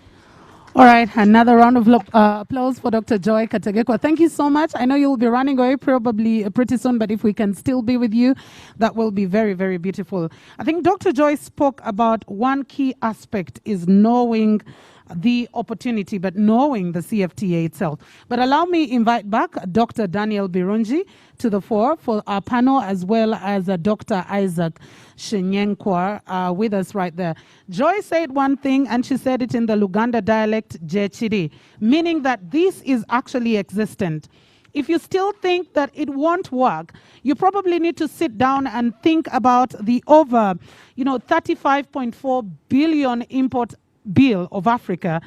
All right, another round of applause for Dr. Joy Kategekwa. Thank you so much. I know you'll be running away probably pretty soon, but if we can still be with you, that will be very, very beautiful. I think Dr. Joy spoke about one key aspect is knowing the opportunity, but knowing the CFTA itself. But allow me invite back Dr. Daniel Birungi to the fore for our panel, as well as Dr. Isaac Shenyenkwa with us right there. Joy said one thing, and she said it in the Luganda dialect, Jechiri, meaning that this is actually existent. If you still think that it won't work, you probably need to sit down and think about the over, 35.4 billion import bill of Africa.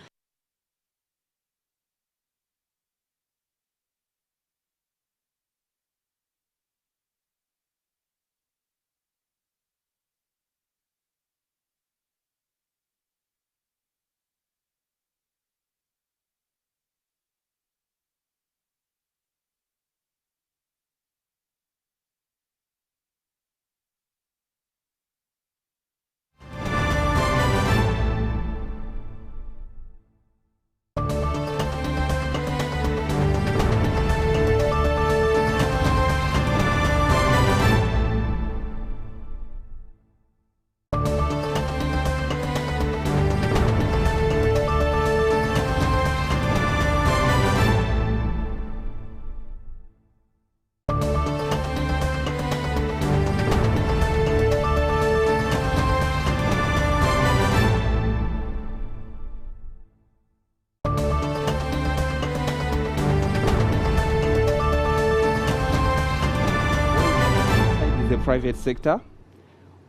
Private sector.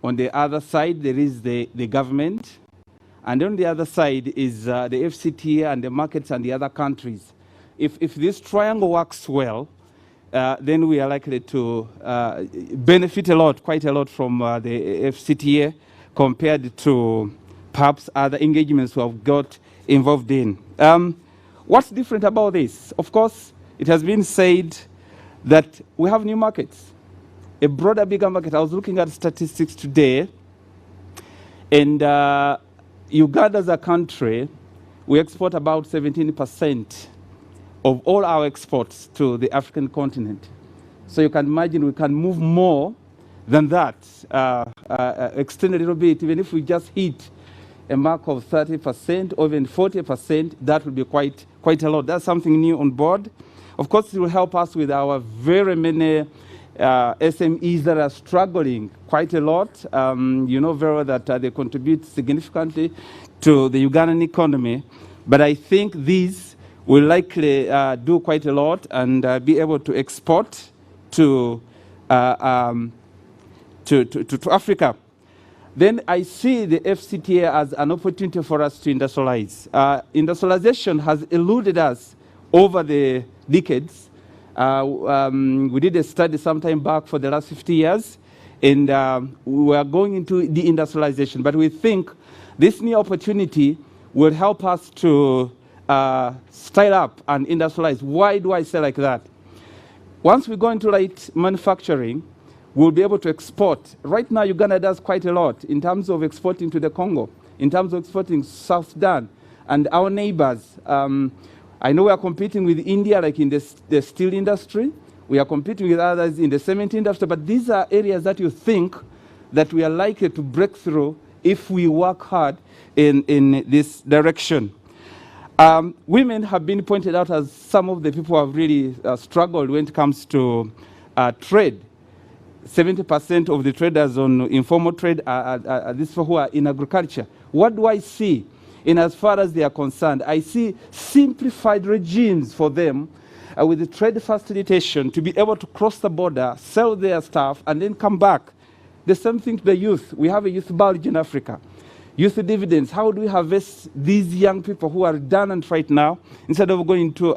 On the other side, there is the government. And on the other side is the FCTA and the markets and the other countries. If this triangle works well, then we are likely to benefit quite a lot from the FCTA compared to perhaps other engagements we have got involved in. What's different about this? Of course, it has been said that we have new markets. A broader, bigger market. I was looking at statistics today, and Uganda as a country, we export about 17% of all our exports to the African continent. So you can imagine we can move more than that, extend a little bit. Even if we just hit a mark of 30% or even 40%, that will be quite a lot. That's something new on board. Of course, it will help us with our very many SMEs that are struggling quite a lot. You know very well that they contribute significantly to the Ugandan economy. But I think these will likely do quite a lot and be able to export to Africa. then I see the FCTA as an opportunity for us to industrialize. Industrialization has eluded us over the decades. We did a study sometime back for the last 50 years, and we are going into deindustrialization. But we think this new opportunity will help us to style up and industrialize. Why do I say like that? Once we go into light manufacturing, we'll be able to export. Right now, Uganda does quite a lot in terms of exporting to the Congo, in terms of exporting South Sudan and our neighbors. I know we are competing with India, like in the steel industry. We are competing with others in the cement industry, but these are areas that you think that we are likely to break through if we work hard in this direction. Women have been pointed out as some of the people who have really struggled when it comes to trade. 70% of the traders on informal trade are these people who are in agriculture. What do I see in as far as they are concerned? I see simplified regimes for them with the trade facilitation to be able to cross the border, sell their stuff, and then come back. The same thing to the youth. We have a youth biology in Africa. Youth dividends. How do we harvest these young people who are redundant right now instead of going to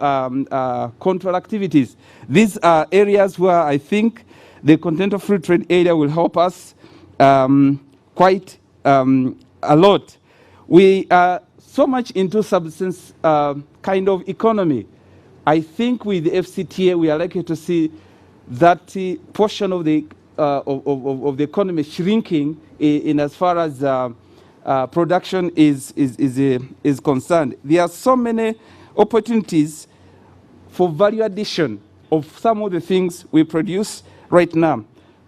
control activities? These are areas where I think the Continental Free Trade Area will help us quite a lot. We are so much into substance kind of economy. I think with the FCTA, we are likely to see that portion of the economy shrinking in as far as production is concerned. There are so many opportunities for value addition of some of the things we produce right now.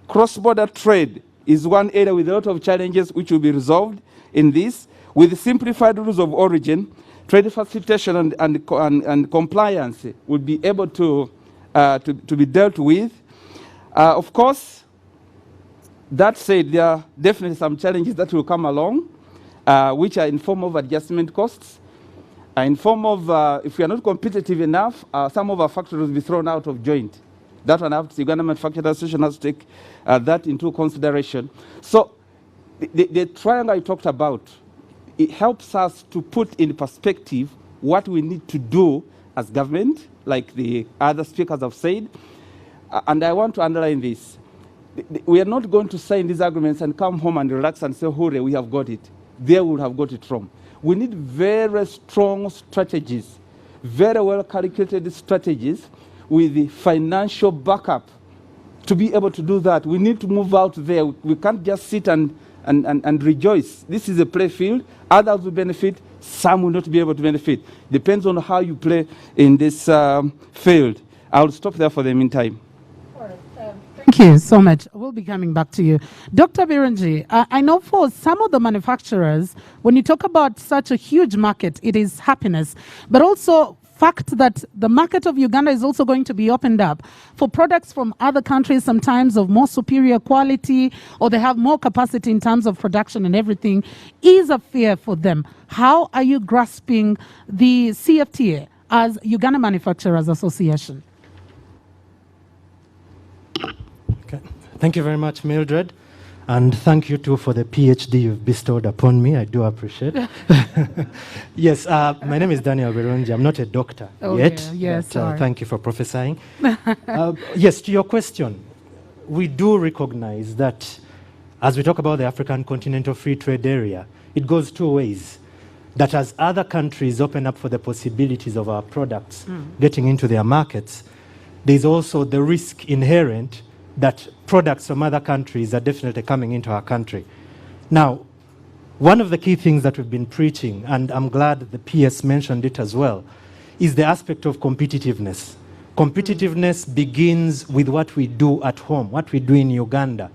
Cross-border trade is one area with a lot of challenges which will be resolved in this. With simplified rules of origin, trade facilitation and compliance will be able to be dealt with. Of course, that said, there are definitely some challenges that will come along, which are in form of adjustment costs. In form of, if we are not competitive enough, some of our factories will be thrown out of joint. That one, the Uganda Manufacturers Association has to take that into consideration. So the triangle I talked about, it helps us to put in perspective what we need to do as government, like the other speakers have said. And I want to underline this. We are not going to sign these agreements and come home and relax and say, hooray, we have got it. They would have got it wrong. We need very strong strategies, very well calculated strategies with the financial backup to be able to do that. We need to move out there. We can't just sit and rejoice. This is a play field. Others will benefit. Some will not be able to benefit. Depends on how you play in this field. I'll stop there for the meantime. Thank you so much. We'll be coming back to you. Dr. Birungi, I know for some of the manufacturers, when you talk about such a huge market, it is happiness, but also fact that the market of Uganda is also going to be opened up for products from other countries, sometimes of more superior quality, or they have more capacity in terms of production and everything, is a fear for them. How are you grasping the CFTA as Uganda Manufacturers Association? Okay. Thank you very much, Mildred. And thank you too for the PhD you've bestowed upon me. I do appreciate it. Yes, my name is Daniel Birungi. I'm not a doctor yet. Yeah. Yes, but, thank you for prophesying. Yes, to your question, we do recognize that as we talk about the African Continental Free Trade Area, it goes two ways. That as other countries open up for the possibilities of our products getting into their markets, there's also the risk inherent that products from other countries are definitely coming into our country. Now, one of the key things that we've been preaching, and I'm glad the PS mentioned it as well, is the aspect of competitiveness. Competitiveness begins with what we do at home, what we do in Uganda.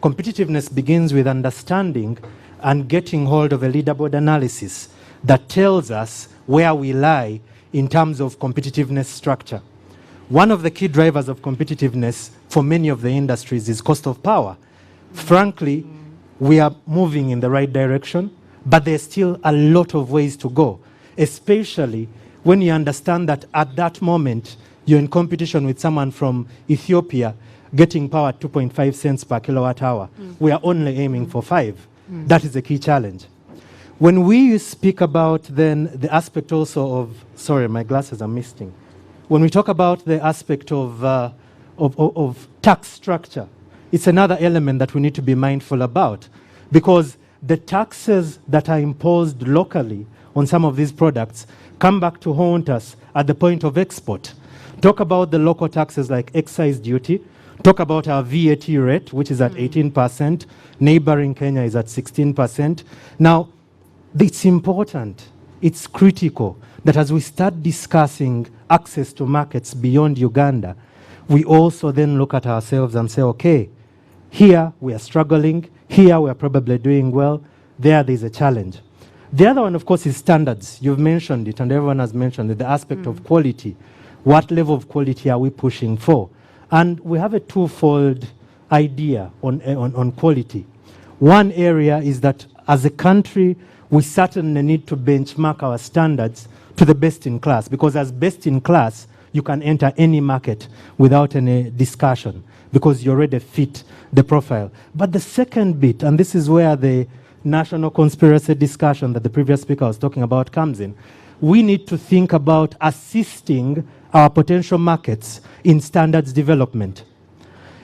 Competitiveness begins with understanding and getting hold of a leaderboard analysis that tells us where we lie in terms of competitiveness structure. One of the key drivers of competitiveness for many of the industries is cost of power. Frankly, we are moving in the right direction, but there's still a lot of ways to go, especially when you understand that at that moment, you're in competition with someone from Ethiopia getting power at 2.5 cents per kilowatt hour. We are only aiming for 5. That is a key challenge. When we speak about then the aspect also of, sorry, my glasses are misting. When we talk about the aspect of tax structure, it's another element that we need to be mindful about, because the taxes that are imposed locally on some of these products come back to haunt us at the point of export. Talk about the local taxes like excise duty. Talk about our VAT rate, which is at 18%. Neighboring Kenya is at 16%. Now, it's important, it's critical that as we start discussing access to markets beyond Uganda, we also then look at ourselves and say, okay, here we are struggling, here we are probably doing well, there's a challenge. The other one, of course, is standards. You've mentioned it, and everyone has mentioned it, the aspect of quality. What level of quality are we pushing for? And we have a twofold idea on quality. One area is that as a country, we certainly need to benchmark our standards to the best in class, because as best in class, you can enter any market without any discussion, because you already fit the profile. But the second bit, and this is where the national conspiracy discussion that the previous speaker was talking about comes in, we need to think about assisting our potential markets in standards development.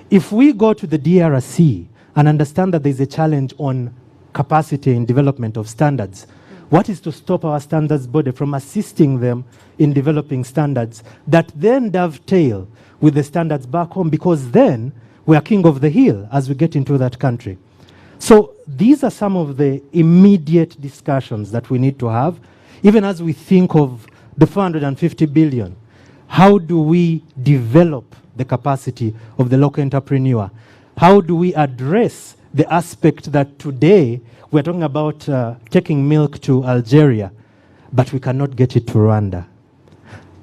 If we go to the DRC and understand that there's a challenge on capacity in development of standards, what is to stop our standards body from assisting them in developing standards that then dovetail with the standards back home, because then we are king of the hill as we get into that country. So these are some of the immediate discussions that we need to have, even as we think of the 450 billion. How do we develop the capacity of the local entrepreneur? How do we address the aspect that today we're talking about taking milk to Algeria, but we cannot get it to Rwanda?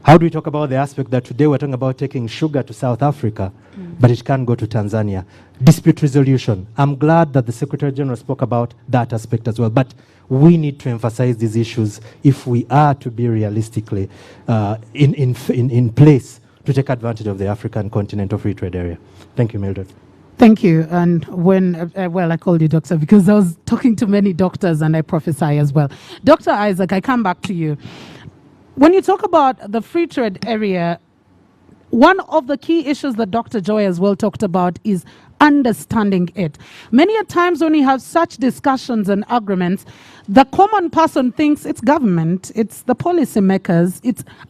How do we talk about the aspect that today we're talking about taking sugar to South Africa, but it can't go to Tanzania? Dispute resolution. I'm glad that the Secretary General spoke about that aspect as well, but we need to emphasize these issues if we are to be realistically in place to take advantage of the African Continental Free Trade Area. Thank you, Mildred. Thank you. And when, well, I called you doctor because I was talking to many doctors and I prophesy as well. Dr. Isaac, I come back to you. When you talk about the free trade area, one of the key issues that Dr. Joy as well talked about is understanding it. Many a times when you have such discussions and agreements, the common person thinks it's government, it's the policymakers,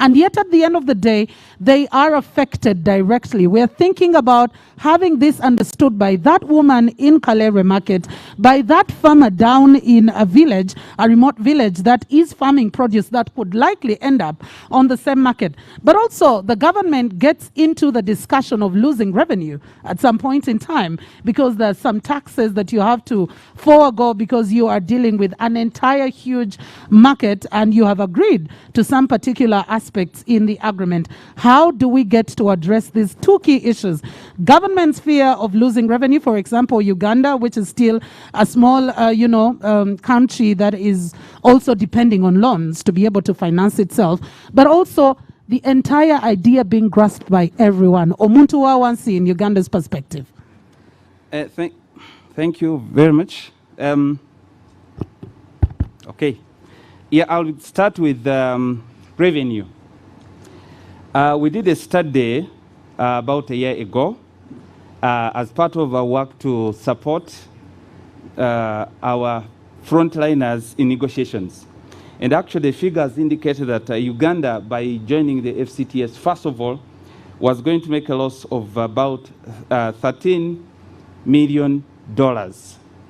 and yet at the end of the day, they are affected directly. We're thinking about having this understood by that woman in Kalere Market, by that farmer down in a village, a remote village that is farming produce that could likely end up on the same market. But also the government gets into the discussion of losing revenue at some point in time, because there's some taxes that you have to forego because you are dealing with an entire huge market and you have agreed to some particular aspects in the agreement. How do we get to address these two key issues? Government's fear of losing revenue, for example, Uganda, which is still a small, country that is also depending on loans to be able to finance itself, but also the entire idea being grasped by everyone. Omuntu wa wansi in Uganda's perspective. Thank you very much. Okay. Yeah, I'll start with revenue. We did a study about a year ago as part of our work to support our frontliners in negotiations. And actually, the figures indicated that Uganda, by joining the FCTS, first of all, was going to make a loss of about $13 million.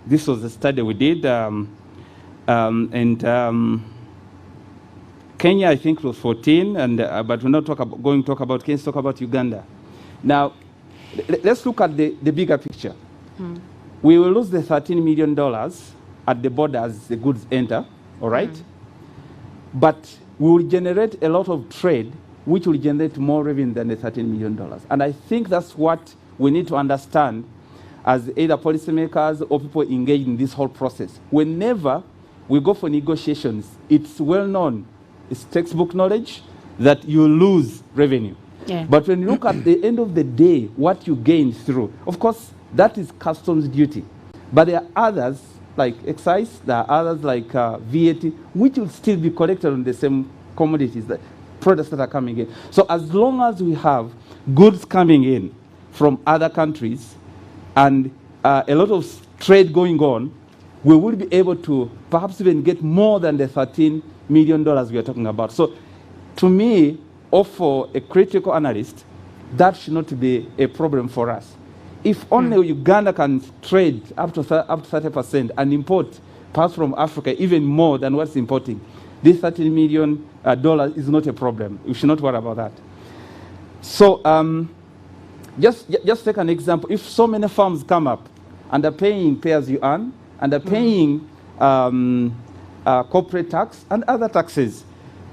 This was a study we did. Kenya, I think, was 14, but we're not going to talk about Kenya, let's talk about Uganda. Now, let's look at the bigger picture. We will lose the $13 million at the border as the goods enter, all right? But we will generate a lot of trade, which will generate more revenue than the $13 million. And I think that's what we need to understand as either policymakers or people engaged in this whole process. Whenever we go for negotiations, it's well known, it's textbook knowledge, that you lose revenue. Yeah. But when you look at the end of the day, what you gain through, of course, that is customs duty. But there are others like excise. There are others like VAT, which will still be collected on the same commodities, the products that are coming in. So as long as we have goods coming in from other countries and a lot of trade going on, we will be able to perhaps even get more than the $13 million we are talking about. So to me, or for a critical analyst, that should not be a problem for us. If only Uganda can trade up to 30% and import parts from Africa even more than what's importing, this $13 million is not a problem. We should not worry about that. So just take an example. If so many farms come up and are paying pay as you earn, and are paying corporate tax and other taxes,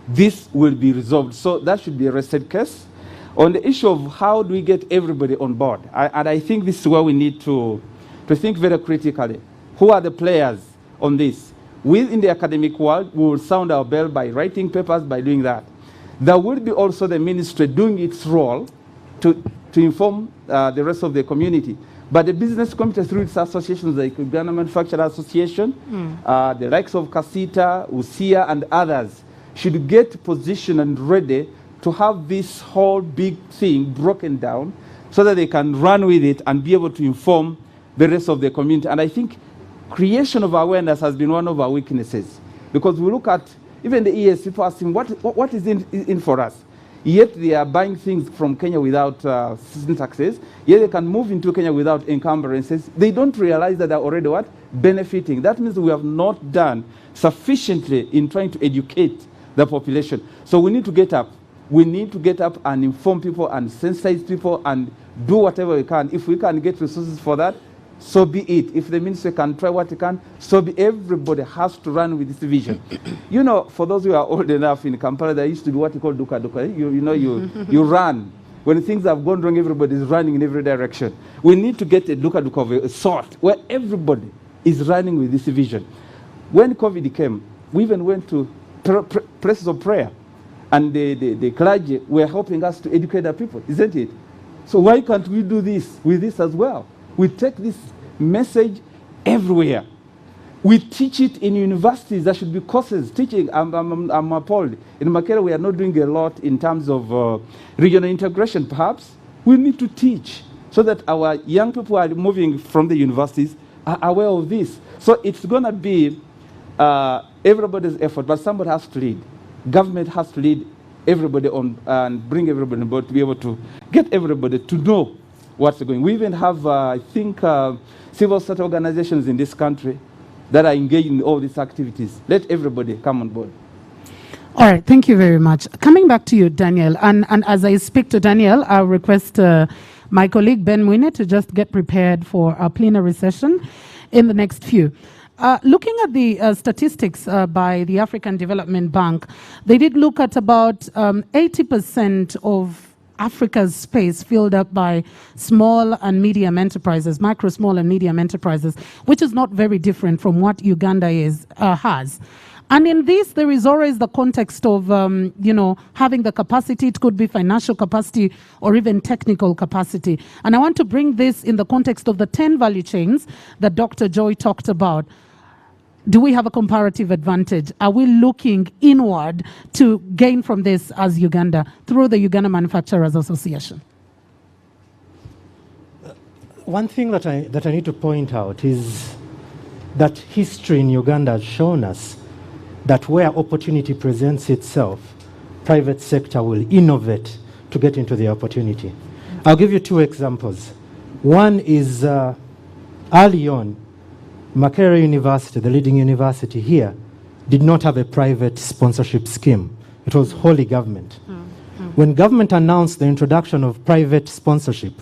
this will be resolved. So that should be a rested case. On the issue of how do we get everybody on board, and I think this is where we need to think very critically. Who are the players on this? Within the academic world, we will sound our bell by writing papers, by doing that. There will be also the ministry doing its role to inform the rest of the community. But the business community through its associations like Uganda Manufacturer Association, the likes of Kasita, Usia, and others should get positioned and ready to have this whole big thing broken down so that they can run with it and be able to inform the rest of the community. And I think creation of awareness has been one of our weaknesses, because we look at even the ES, people asking what is in for us? Yet they are buying things from Kenya without citizen taxes. Yet they can move into Kenya without encumbrances. They don't realize that they're already what? Benefiting. That means we have not done sufficiently in trying to educate the population. So we need to get up. We need to get up and inform people and sensitize people and do whatever we can. If we can get resources for that, so be it. If the ministry can try what it can, so be. Everybody has to run with this vision. You know, for those who are old enough in Kampala, there used to be what you call duka duka. You run. When things have gone wrong, everybody is running in every direction. We need to get a duka duka of a sort where everybody is running with this vision. When COVID came, we even went to places of prayer, and the clergy were helping us to educate the people, isn't it? So why can't we do this with this as well? We take this message everywhere. We teach it in universities. There should be courses teaching. I'm appalled. In Makere, we are not doing a lot in terms of regional integration, perhaps. We need to teach so that our young people are moving from the universities are aware of this. So it's going to be everybody's effort, but somebody has to lead. Government has to lead everybody on and bring everybody on board to be able to get everybody to know what's going. We even have, I think, civil society organizations in this country that are engaged in all these activities. Let everybody come on board. All right, thank you very much. Coming back to you, Daniel, and as I speak to Daniel, I'll request my colleague Ben Mwine to just get prepared for our plenary session in the next few. Looking at the statistics by the African Development Bank, they did look at about 80% of Africa's space filled up by small and medium enterprises, micro, small and medium enterprises, which is not very different from what Uganda has. And in this, there is always the context of, having the capacity. It could be financial capacity or even technical capacity. And I want to bring this in the context of the 10 value chains that Dr. Joy talked about. Do we have a comparative advantage? Are we looking inward to gain from this as Uganda through the Uganda Manufacturers Association? One thing that I need to point out is that history in Uganda has shown us that where opportunity presents itself, private sector will innovate to get into the opportunity. I'll give you two examples. One is early on, Makerere University, the leading university here, did not have a private sponsorship scheme. It was wholly government. When government announced the introduction of private sponsorship,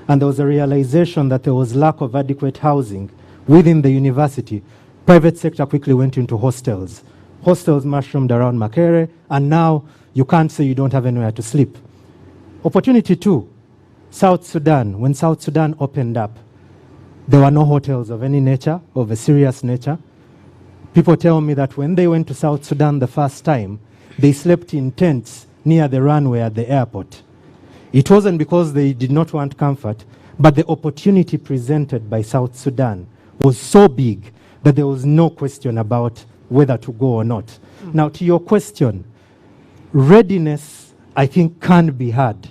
and there was a realization that there was lack of adequate housing within the university, private sector quickly went into hostels. Hostels mushroomed around Makerere, and now you can't say you don't have anywhere to sleep. Opportunity two, South Sudan. When South Sudan opened up, there were no hotels of any nature, of a serious nature. People tell me that when they went to South Sudan the first time, they slept in tents near the runway at the airport. It wasn't because they did not want comfort, but the opportunity presented by South Sudan was so big that there was no question about whether to go or not. Now, to your question, readiness, I think, can be had.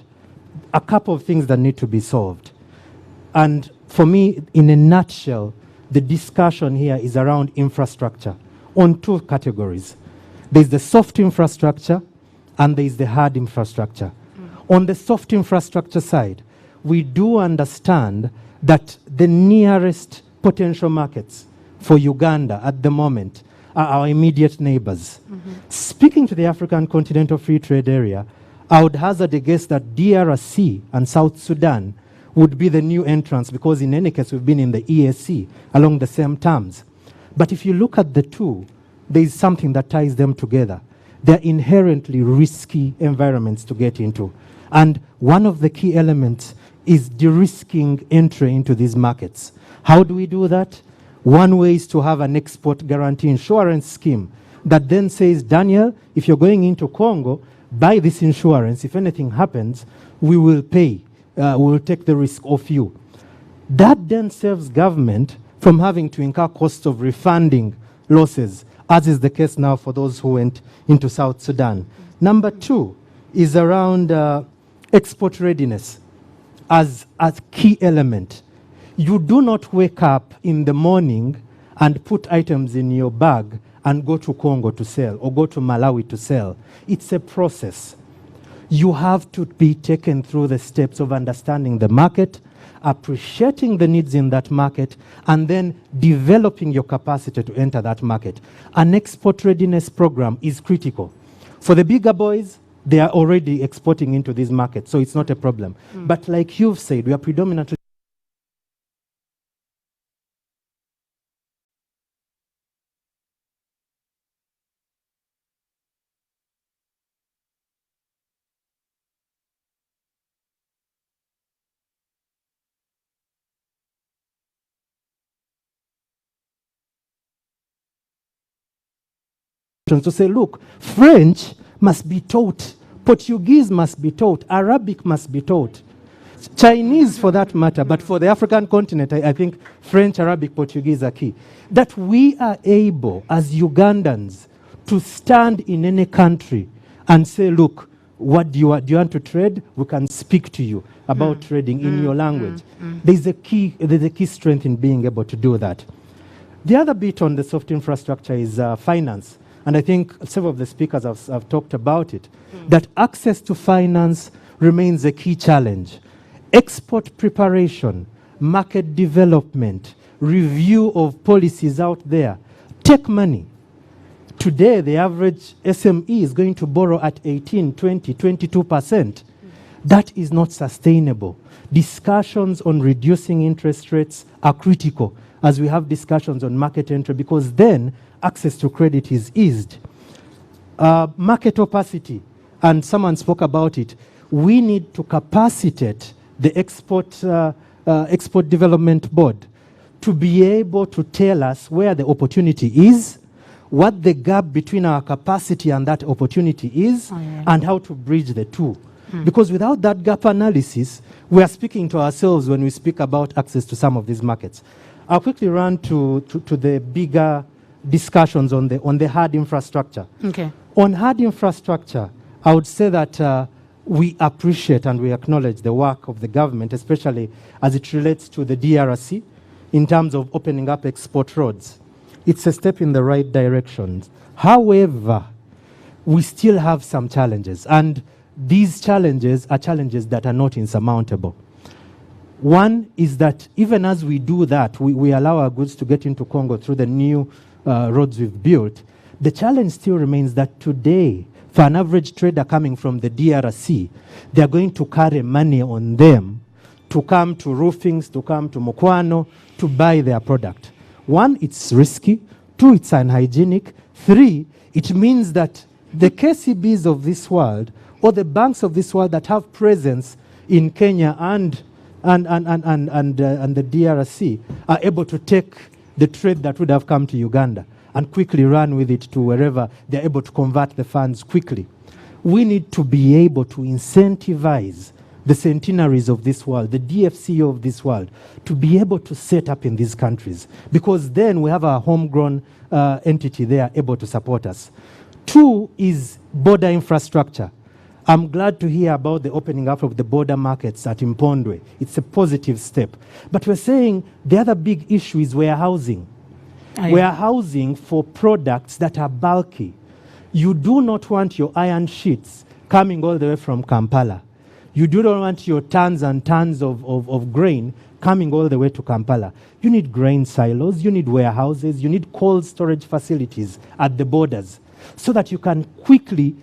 A couple of things that need to be solved. And for me, in a nutshell, the discussion here is around infrastructure on two categories. There's the soft infrastructure and there's the hard infrastructure. On the soft infrastructure side, we do understand that the nearest potential markets for Uganda at the moment are our immediate neighbors. Speaking to the African Continental Free Trade Area, I would hazard a guess that DRC and South Sudan would be the new entrants, because in any case we've been in the EAC along the same terms. But if you look at the two, there is something that ties them together. They're inherently risky environments to get into. And one of the key elements is de-risking entry into these markets. How do we do that? One way is to have an export guarantee insurance scheme that then says, Daniel, if you're going into Congo, buy this insurance. If anything happens, we will pay. We will take the risk off you. That then saves government from having to incur costs of refunding losses, as is the case now for those who went into South Sudan. Number two is around export readiness as a key element. You do not wake up in the morning and put items in your bag and go to Congo to sell or go to Malawi to sell. It's a process. You have to be taken through the steps of understanding the market, appreciating the needs in that market, and then developing your capacity to enter that market. An export readiness program is critical. For the bigger boys, they are already exporting into these markets, so it's not a problem. But like you've said, we are predominantly to say, look, French must be taught, Portuguese must be taught, Arabic must be taught, Chinese for that matter, but for the African continent, I think French, Arabic, Portuguese are key. That we are able, as Ugandans, to stand in any country and say, look, what do you want? Do you want to trade? We can speak to you about trading in your language. There's a key strength in being able to do that. The other bit on the soft infrastructure is finance. And I think several of the speakers have talked about it, that access to finance remains a key challenge. Export preparation, market development, review of policies out there take money. Today, the average SME is going to borrow at 18, 20, 22%. That is not sustainable. Discussions on reducing interest rates are critical as we have discussions on market entry, because then access to credit is eased. Market opacity, and someone spoke about it. We need to capacitate the Export Development Board to be able to tell us where the opportunity is, what the gap between our capacity and that opportunity is, and how to bridge the two. Because without that gap analysis, we are speaking to ourselves when we speak about access to some of these markets. I'll quickly run to the bigger discussions on the hard infrastructure. Okay. On hard infrastructure, I would say that we appreciate and we acknowledge the work of the government, especially as it relates to the DRC in terms of opening up export roads. It's a step in the right direction. However, we still have some challenges, and these challenges are challenges that are not insurmountable. One is that even as we do that, we allow our goods to get into Congo through the new roads we've built. The challenge still remains that today, for an average trader coming from the DRC, they're going to carry money on them to come to roofings, to come to Mokwano, to buy their product. One, it's risky. Two, it's unhygienic. Three, it means that the KCBs of this world, or the banks of this world that have presence in Kenya and the DRC, are able to take the trade that would have come to Uganda and quickly run with it to wherever they're able to convert the funds quickly. We need to be able to incentivize the centenaries of this world, the DFCO of this world, to be able to set up in these countries, because then we have a homegrown entity there able to support us. 2 is border infrastructure. I'm glad to hear about the opening up of the border markets at Impondwe. It's a positive step. But we're saying the other big issue is warehousing. Warehousing for products that are bulky. You do not want your iron sheets coming all the way from Kampala. You do not want your tons and tons of grain coming all the way to Kampala. You need grain silos, you need warehouses, you need cold storage facilities at the borders so that you can quickly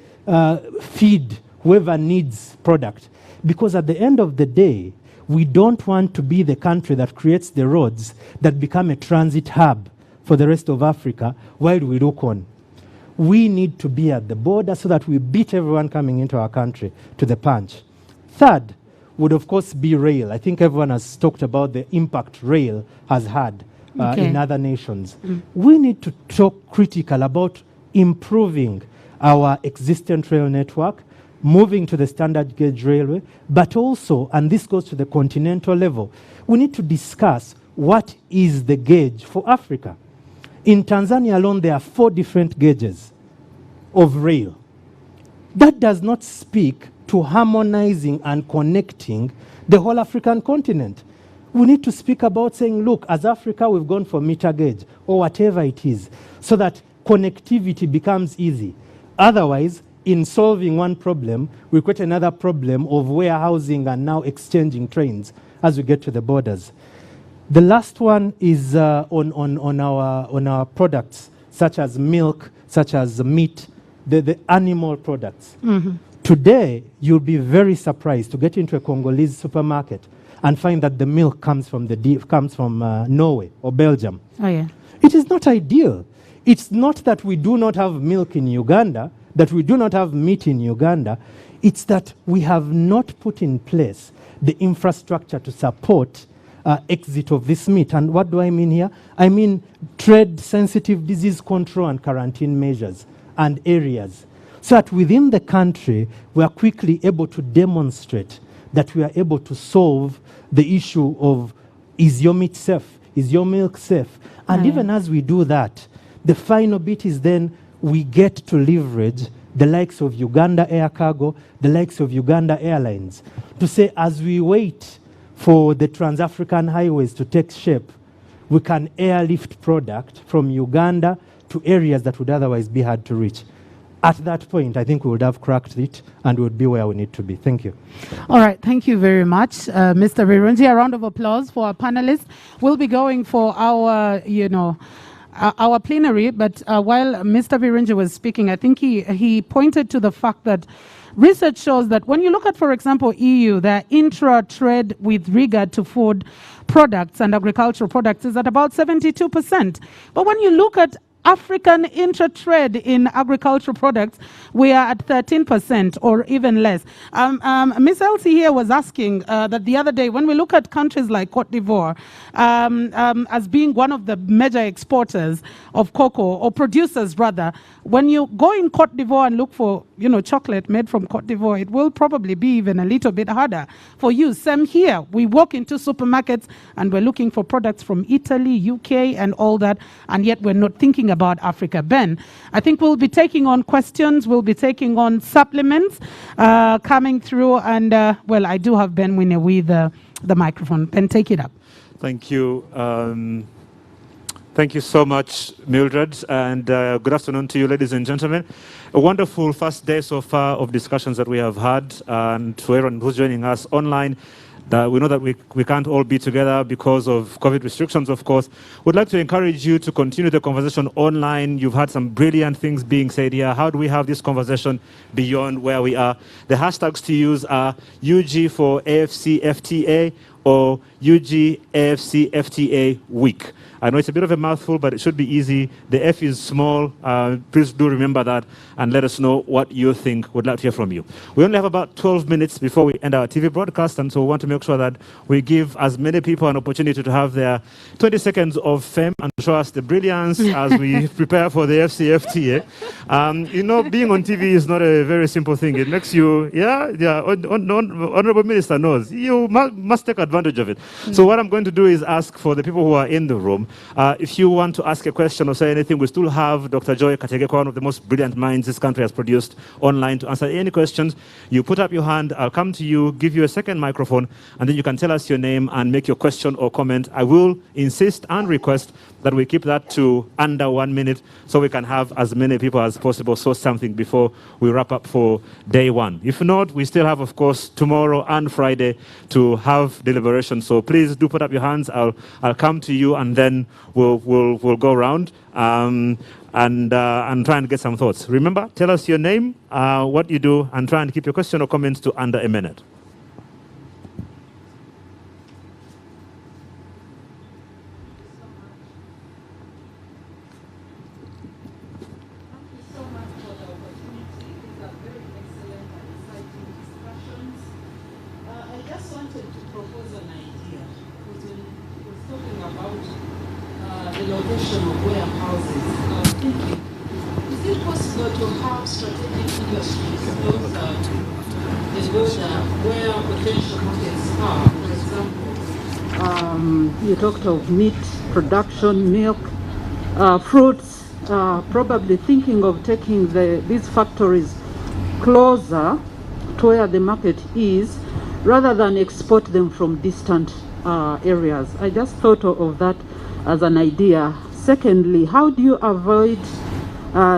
feed whoever needs product. Because at the end of the day, we don't want to be the country that creates the roads that become a transit hub for the rest of Africa while we look on. We need to be at the border so that we beat everyone coming into our country to the punch. 3rd would, of course, be rail. I think everyone has talked about the impact rail has had in other nations. We need to talk critical about improving our existing rail network, moving to the standard gauge railway, but also, and this goes to the continental level, we need to discuss what is the gauge for Africa. In Tanzania alone, there are 4 different gauges of rail. That does not speak to harmonizing and connecting the whole African continent. We need to speak about saying, look, as Africa, we've gone for meter gauge or whatever it is, so that connectivity becomes easy. Otherwise, in solving one problem, we create another problem of warehousing and now exchanging trains as we get to the borders. The last one is on our products, such as milk, such as meat, the animal products. Today, you'll be very surprised to get into a Congolese supermarket and find that the milk comes from Norway or Belgium. Oh, yeah. It is not ideal. It's not that we do not have milk in Uganda, that we do not have meat in Uganda. It's that we have not put in place the infrastructure to support exit of this meat. And what do I mean here? I mean trade-sensitive disease control and quarantine measures and areas, so that within the country, we are quickly able to demonstrate that we are able to solve the issue of, is your meat safe? Is your milk safe? And even as we do that, the final bit is then we get to leverage the likes of Uganda Air Cargo, the likes of Uganda Airlines, to say, as we wait for the Trans-African highways to take shape, we can airlift product from Uganda to areas that would otherwise be hard to reach. At that point, I think we would have cracked it and we would be where we need to be. Thank you. All right. Thank you very much, Mr. Birungi. A round of applause for our panelists. We'll be going for our, our plenary, but while Mr. Birungi was speaking, I think he pointed to the fact that research shows that when you look at, for example, EU, their intra-trade with regard to food products and agricultural products is at about 72%. But when you look at African intra-trade in agricultural products, we are at 13% or even less. Ms. Elsie here was asking that the other day, when we look at countries like Cote d'Ivoire as being one of the major exporters of cocoa, or producers rather, when you go in Cote d'Ivoire and look for chocolate made from Cote d'Ivoire, it will probably be even a little bit harder for you. Same here. We walk into supermarkets and we're looking for products from Italy, UK and all that, and yet we're not thinking about Africa. Ben, I think we'll be taking on questions, we'll be taking on supplements coming through, and well, I do have Ben Winnie with the microphone. Ben, take it up. Thank you. Thank you so much, Mildred, and good afternoon to you, ladies and gentlemen. A wonderful first day so far of discussions that we have had, and to everyone who's joining us online. We know that we can't all be together because of COVID restrictions, of course. We'd like to encourage you to continue the conversation online. You've had some brilliant things being said here. How do we have this conversation beyond where we are? The hashtags to use are UG for AFCFTA or UG AFCFTA Week. I know it's a bit of a mouthful, but it should be easy. The F is small. Please do remember that and let us know what you think. We'd like to hear from you. We only have about 12 minutes before we end our TV broadcast, and so we want to make sure that we give as many people an opportunity to have their 20 seconds of fame and show us the brilliance as we prepare for the FCFTA. You know, being on TV is not a very simple thing. It makes you, Honorable Minister knows, you must take advantage of it. So what I'm going to do is ask for the people who are in the room, if you want to ask a question or say anything, we still have Dr. Joy Kategekwa, one of the most brilliant minds this country has produced, online to answer any questions. You put up your hand, I'll come to you, give you a second microphone, and then you can tell us your name and make your question or comment. I will insist and request that we keep that to under 1 minute so we can have as many people as possible say something before we wrap up for day one. If not, we still have, of course, tomorrow and Friday to have deliberation. So please do put up your hands. I'll come to you, and then we'll go around and try and get some thoughts. Remember, tell us your name, what you do, and try and keep your question or comments to under a minute. You talked of meat production, milk, fruits, probably thinking of taking these factories closer to where the market is rather than export them from distant areas. I just thought of that as an idea. Secondly, how do you avoid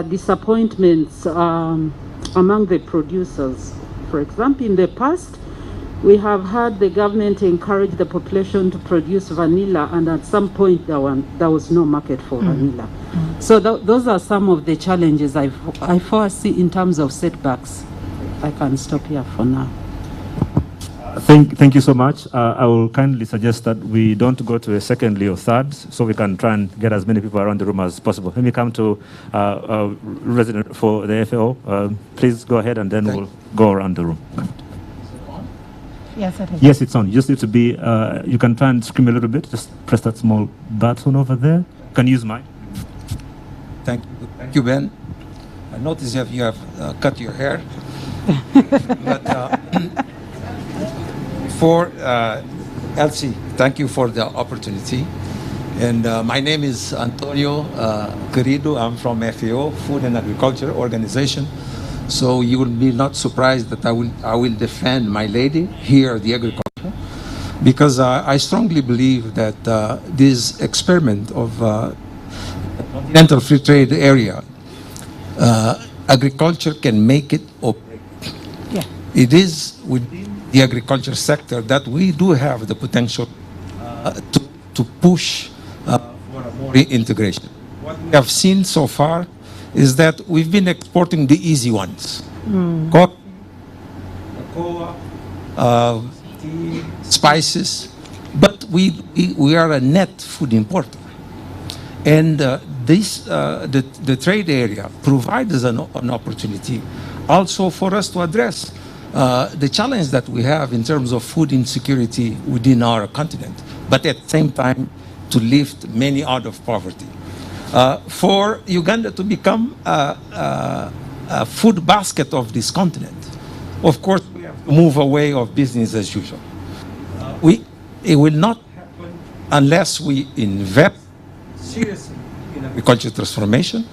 disappointments among the producers? For example, in the past, we have had the government encourage the population to produce vanilla, and at some point there was no market for vanilla. So those are some of the challenges I foresee in terms of setbacks. I can stop here for now. Thank you so much. I will kindly suggest that we don't go to a secondly or third, so we can try and get as many people around the room as possible. Let me come to resident for the FAO. Please go ahead, and then we'll go around the room. Yes, it is. Yes, it's on. You just need to be, you can try and scream a little bit. Just press that small button over there. You can use mine. Thank you, Ben. I noticed you have cut your hair. But for Elsie, thank you for the opportunity. And my name is Antonio Querido. I'm from FAO, Food and Agriculture Organization. So you will be not surprised that I will defend my lady here, the agriculture, because I strongly believe that this experiment of the Continental Free Trade Area, agriculture can make it operate. Yeah. It is within the agriculture sector that we do have the potential to push for more integration. What we have seen so far is that we've been exporting the easy ones. Coffee, cocoa, tea, spices, but we are a net food importer. And the trade area provides an opportunity also for us to address the challenge that we have in terms of food insecurity within our continent, but at the same time to lift many out of poverty. For Uganda to become a food basket of this continent, of course, we have to move away of business as usual. It will not happen unless we invest seriously in agricultural transformation,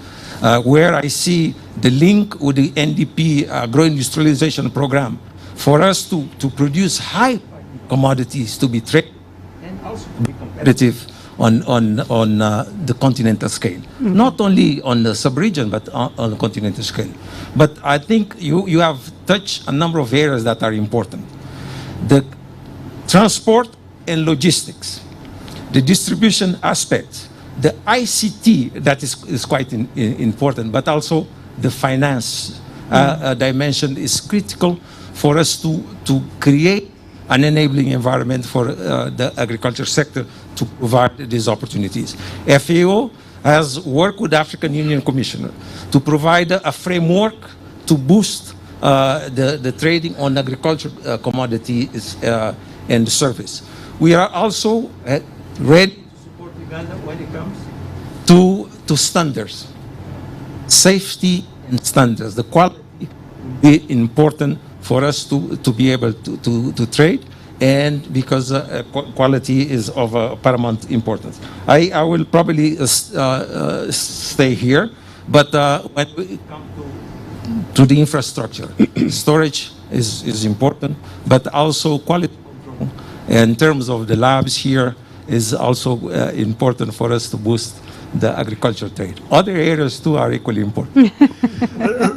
where I see the link with the NDP agro-industrialization program for us to produce high commodities to be traded and also be competitive on the continental scale. Not only on the sub-region, but on the continental scale. But I think you have touched a number of areas that are important. The transport and logistics, the distribution aspects, the ICT, that is quite important, but also the finance dimension is critical for us to create an enabling environment for the agriculture sector to provide these opportunities. FAO has worked with the African Union Commissioner to provide a framework to boost the trading on agriculture commodities and service. We are also ready to support Uganda when it comes to standards, safety and standards. The quality will be important for us to be able to trade, and because quality is of paramount importance. I will probably stay here, but when we come to the infrastructure, storage is important, but also quality control in terms of the labs here is also important for us to boost the agriculture trade. Other areas too are equally important.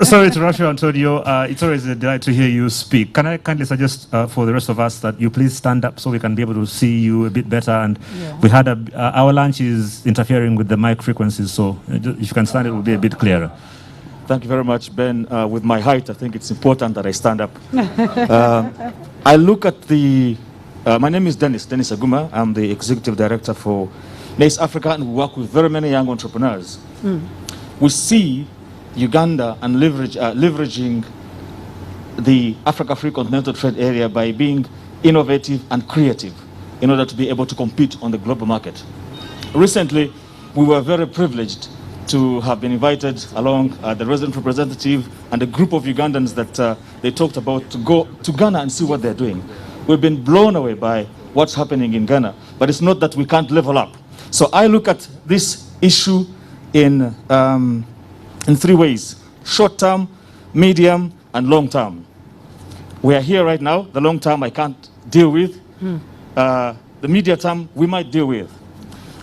Sorry to rush you, Antonio. It's always a delight to hear you speak. Can I kindly suggest for the rest of us that you please stand up so we can be able to see you a bit better? And we had our lunch is interfering with the mic frequencies, so if you can stand, it will be a bit clearer. Thank you very much, Ben. With my height, I think it's important that I stand up. I look at the... my name is Dennis Aguma. I'm the Executive Director for NACE Africa, and we work with very many young entrepreneurs. We see Uganda and leveraging the Africa-Free Continental Trade Area by being innovative and creative in order to be able to compete on the global market. Recently, we were very privileged to have been invited along the resident representative and a group of Ugandans that they talked about to go to Ghana and see what they're doing. We've been blown away by what's happening in Ghana, but it's not that we can't level up. So I look at this issue in three ways: short-term, medium, and long-term. We are here right now. The long-term I can't deal with. The medium-term we might deal with.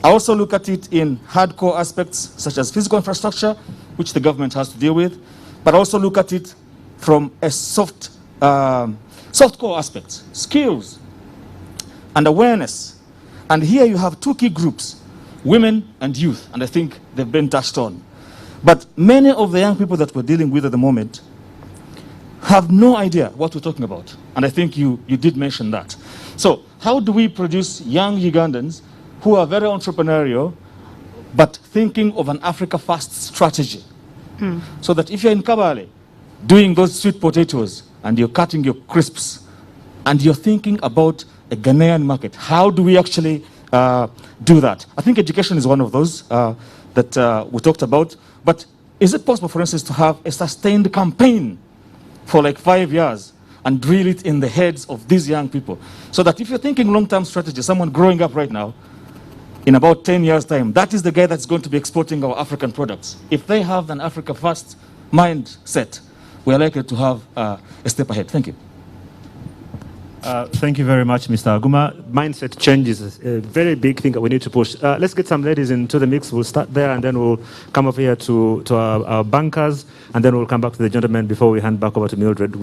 I also look at it in hardcore aspects such as physical infrastructure, which the government has to deal with, but also look at it from a softcore aspects, skills and awareness. And here you have two key groups, women and youth, and I think they've been touched on. But many of the young people that we're dealing with at the moment have no idea what we're talking about. And I think you did mention that. So how do we produce young Ugandans who are very entrepreneurial, but thinking of an Africa-first strategy? So that if you're in Kabale doing those sweet potatoes and you're cutting your crisps and you're thinking about a Ghanaian market, how do we actually do that? I think education is one of those that we talked about. But is it possible, for instance, to have a sustained campaign for like 5 years and drill it in the heads of these young people? So that if you're thinking long-term strategy, someone growing up right now, in about 10 years' time, that is the guy that's going to be exporting our African products. If they have an Africa-first mindset, we are likely to have a step ahead. Thank you. Thank you very much, Mr. Aguma. Mindset change is a very big thing that we need to push. Let's get some ladies into the mix. We'll start there, and then we'll come over here to our bankers, and then we'll come back to the gentleman before we hand back over to Mildred.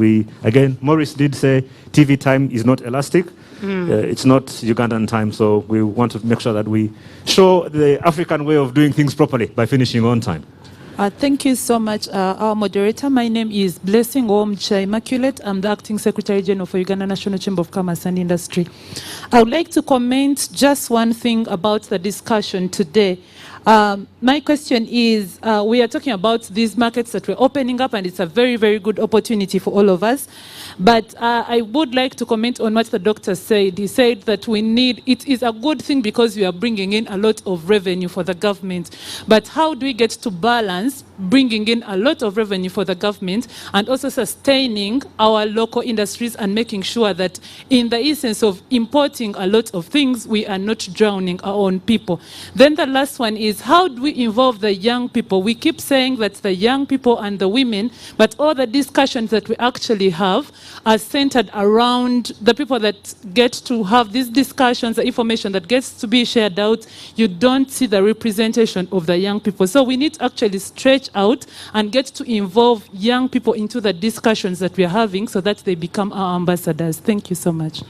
Again, Maurice did say TV time is not elastic. It's not Ugandan time, so we want to make sure that we show the African way of doing things properly by finishing on time. Thank you so much, our moderator. My name is Blessing Omcha Immaculate. I'm the Acting Secretary General for Uganda National Chamber of Commerce and Industry. I would like to comment just one thing about the discussion today. My question is, we are talking about these markets that we're opening up, and it's a very, very good opportunity for all of us. But I would like to comment on what the doctor said. He said that it is a good thing because we are bringing in a lot of revenue for the government. But how do we get to balance bringing in a lot of revenue for the government and also sustaining our local industries and making sure that in the essence of importing a lot of things, we are not drowning our own people? Then the last one is, how do we involve the young people? We keep saying that the young people and the women, but all the discussions that we actually have are centered around the people that get to have these discussions, the information that gets to be shared out. You don't see the representation of the young people. So we need to actually stretch out and get to involve young people into the discussions that we are having so that they become our ambassadors. Thank you so much.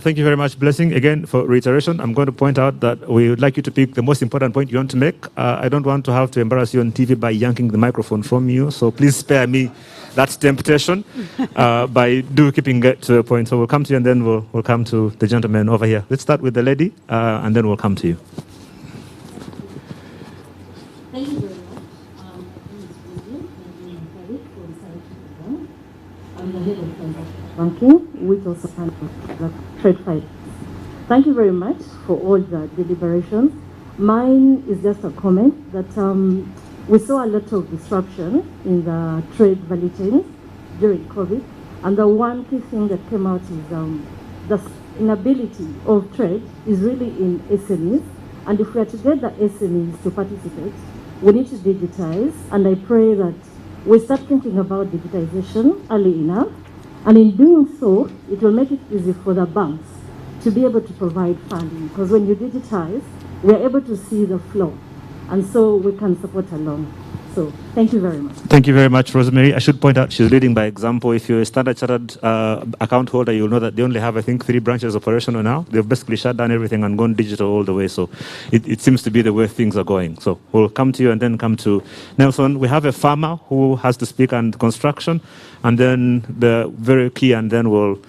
Thank you very much, Blessing. Again, for reiteration, I'm going to point out that we would like you to pick the most important point you want to make. I don't want to have to embarrass you on TV by yanking the microphone from you, so please spare me that temptation by keeping it to a point. So we'll come to you, and then we'll come to the gentleman over here. Let's start with the lady, and then we'll come to you. Thank you very much. I'm the head of transaction banking, which also handles the trade fight. Thank you very much for all the deliberations. Mine is just a comment that we saw a lot of disruption in the trade value chains during COVID, and the one key thing that came out is the inability of trade is really in SMEs, and if we are to get the SMEs to participate, we need to digitize, and I pray that we start thinking about digitization early enough, and in doing so, it will make it easy for the banks to be able to provide funding, because when you digitize, we are able to see the flow, and so we can support along. So thank you very much. Thank you very much, Rosemary. I should point out she's leading by example. If you're a Standard Chartered account holder, you'll know that they only have, I think, 3 branches operational now. They've basically shut down everything and gone digital all the way. So it seems to be the way things are going. So we'll come to you and then come to Nelson. We have a farmer who has to speak on construction, and then the very key, and then we'll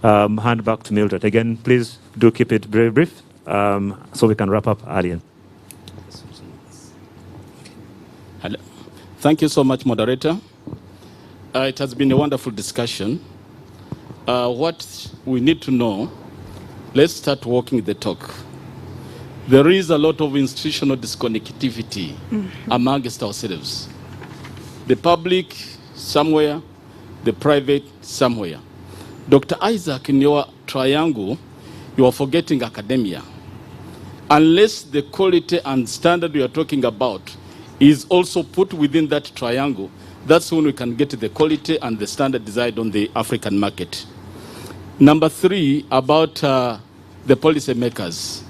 hand back to Mildred. Again, please do keep it very brief so we can wrap up earlier. Thank you so much, moderator. It has been a wonderful discussion. What we need to know, let's start walking the talk. There is a lot of institutional disconnectivity amongst ourselves. The public somewhere, the private somewhere. Dr. Isaac, in your triangle, you are forgetting academia. Unless the quality and standard we are talking about is also put within that triangle, that's when we can get the quality and the standard desired on the African market. Number 3, about the policy makers.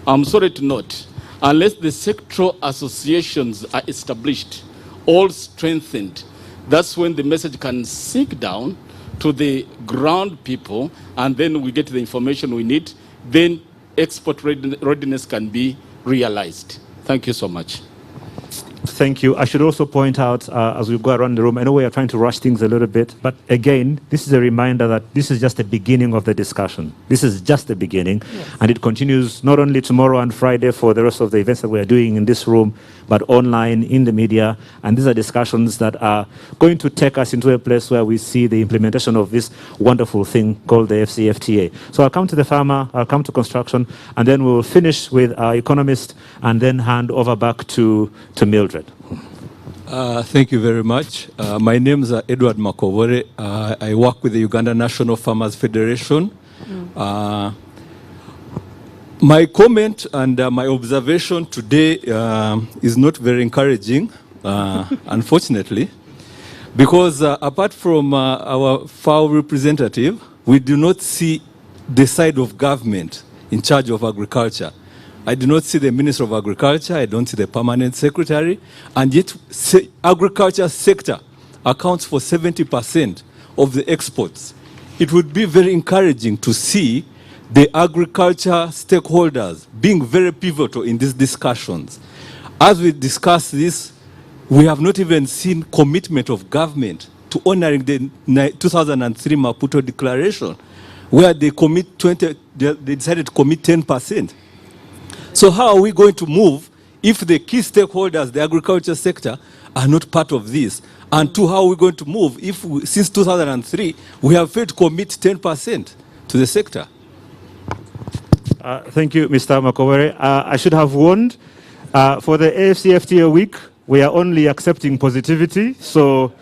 I'm sorry to note, unless the sectoral associations are established, all strengthened, that's when the message can sink down to the ground people, and then we get the information we need, then export readiness can be realized. Thank you so much. Thank you. I should also point out, as we go around the room, I know we are trying to rush things a little bit, but again, this is a reminder that this is just the beginning of the discussion. This is just the beginning, yes. And it continues not only tomorrow and Friday for the rest of the events that we are doing in this room, but online, in the media, and these are discussions that are going to take us into a place where we see the implementation of this wonderful thing called the FCFTA. So I'll come to the farmer, I'll come to construction, and then we'll finish with our economist, and then hand over back to Mildred. Thank you very much. My name is Edward Makovore. I work with the Uganda National Farmers Federation. My comment and my observation today is not very encouraging, unfortunately, because apart from our FAO representative, we do not see the side of government in charge of agriculture. I do not see the Minister of Agriculture, I don't see the Permanent Secretary, and yet agriculture sector accounts for 70% of the exports. It would be very encouraging to see the agriculture stakeholders being very pivotal in these discussions. As we discuss this, we have not even seen commitment of government to honoring the 2003 Maputo Declaration, where they decided to commit 10%. So how are we going to move if the key stakeholders, the agriculture sector, are not part of this? And 2, how are we going to move if, since 2003, we have failed to commit 10% to the sector? Thank you, Mr. Makovere. I should have warned, for the AFCFTA week, we are only accepting positivity. So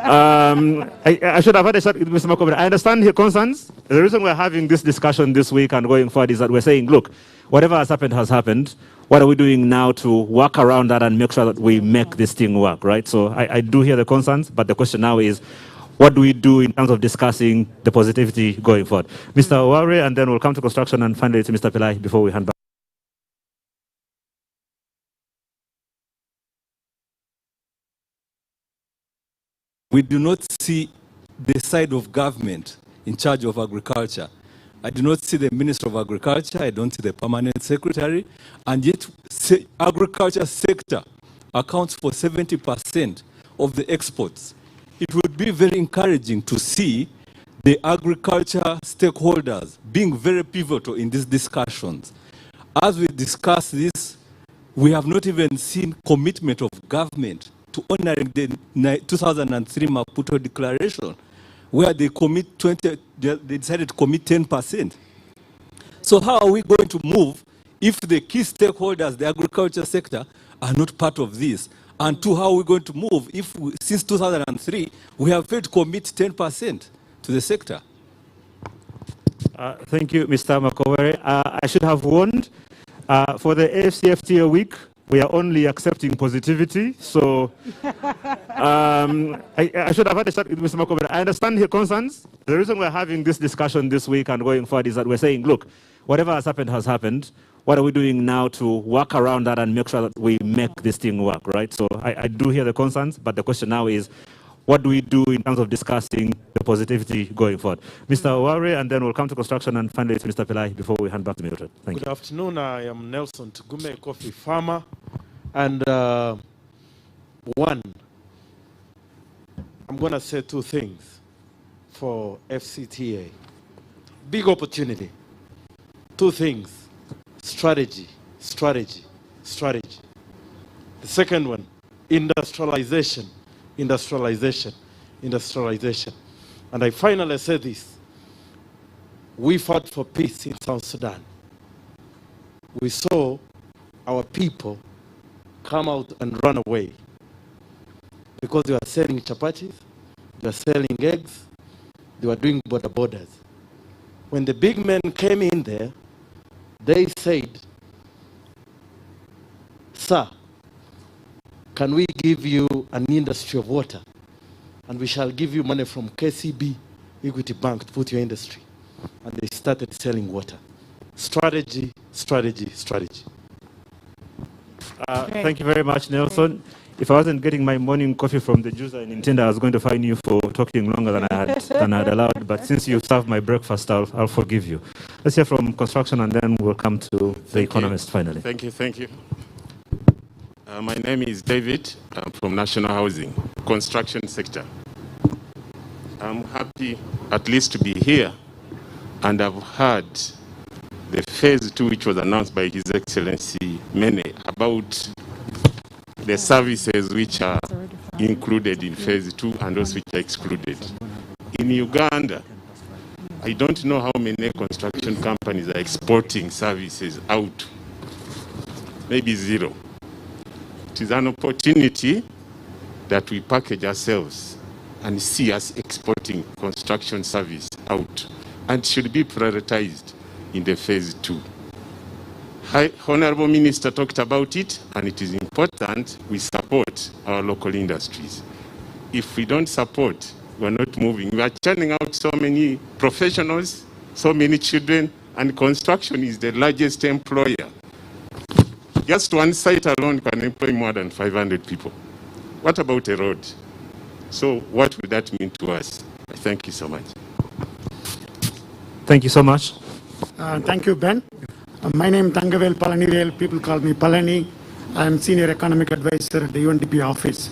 I should have had a chat with Mr. Makovere. I understand your concerns. The reason we're having this discussion this week and going forward is that we're saying, look, whatever has happened has happened. What are we doing now to work around that and make sure that we make this thing work, right? So I do hear the concerns, but the question now is, what do we do in terms of discussing the positivity going forward? Mr. Oware, and then we'll come to construction and finally to Mr. Pillai before we hand back. We do not see the side of government in charge of agriculture. I do not see the Minister of Agriculture. I don't see the Permanent Secretary. And yet, agriculture sector accounts for 70% of the exports. It would be very encouraging to see the agriculture stakeholders being very pivotal in these discussions. As we discuss this, we have not even seen commitment of government to honoring the 2003 Maputo Declaration, where they decided to commit 10%. So how are we going to move if the key stakeholders, the agriculture sector, are not part of this? And two, how are we going to move if since 2003, we have failed to commit 10% to the sector? Thank you, Mr. Makowere. I should have warned, for the AFCFTA week, we are only accepting positivity. So I should have had a chat with Mr. Makowere. I understand your concerns. The reason we're having this discussion this week and going forward is that we're saying, look, whatever has happened has happened. What are we doing now to work around that and make sure that we make this thing work, right? So I do hear the concerns, but the question now is, what do we do in terms of discussing the positivity going forward? Mr. Oware, and then we'll come to construction, and finally it's Mr. Pillai before we hand back to Mildred. Thank you. Good afternoon. I am Nelson Tugume, coffee farmer. And one, I'm going to say two things for FCTA. Big opportunity. Two things. Strategy, strategy, strategy. The second one, industrialization, industrialization, industrialization. And I finally say this. We fought for peace in South Sudan. We saw our people come out and run away because they were selling chapatis, they were selling eggs, they were doing border borders. When the big men came in there, they said, sir, can we give you an industry of water? And we shall give you money from KCB, Equity Bank, to put your industry. And they started selling water. Strategy, strategy, strategy. Thank you very much, Nelson. If I wasn't getting my morning coffee from the juicer in Nintendo, I was going to fine you for talking longer than I had allowed. But since you served my breakfast, I'll forgive you. Let's hear from construction, and then we'll come to the economist finally. Thank you, thank you. My name is David. I'm from National Housing, construction sector. I'm happy at least to be here, and I've heard the phase 2, which was announced by His Excellency Mene, about the services which are included in phase 2 and those which are excluded. In Uganda, I don't know how many construction companies are exporting services out. Maybe zero. It is an opportunity that we package ourselves and see us exporting construction service out, and should be prioritized in the phase 2. Honorable Minister talked about it, and it is important we support our local industries. If we don't support, we're not moving. We are churning out so many professionals, so many children, and construction is the largest employer. Just one site alone can employ more than 500 people. What about a road? So what will that mean to us? Thank you so much. Thank you so much. Thank you, Ben. My name is Tangavel Palanivel. People call me Palani. I am Senior Economic Advisor at the UNDP office.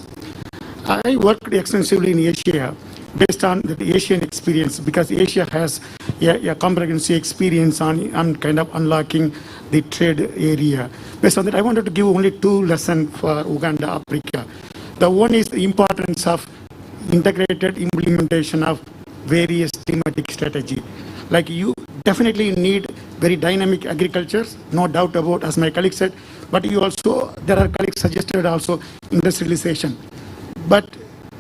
I worked extensively in Asia based on the Asian experience, because Asia has a comprehensive experience on kind of unlocking the trade area. Based on that, I wanted to give only two lessons for Uganda, Africa. The one is the importance of integrated implementation of various thematic strategy. Like, you definitely need very dynamic agriculture, no doubt about, as my colleague said, but you also, there are colleagues suggested also industrialization. But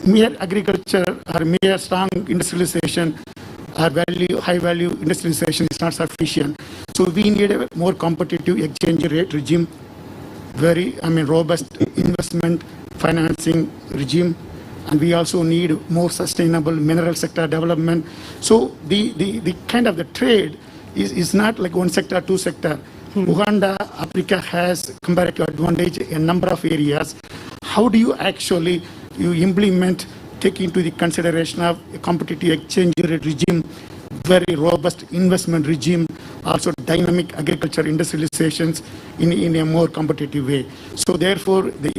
mere agriculture or mere strong industrialization or high value industrialization is not sufficient. So we need a more competitive exchange rate regime, robust investment financing regime, and we also need more sustainable mineral sector development. So the kind of the trade is not like one sector, two sector. Uganda, Africa has comparative advantage in a number of areas. How do you actually implement, take into the consideration of a competitive exchange rate regime very robust investment regime, also dynamic agriculture industrializations in a more competitive way. So therefore, the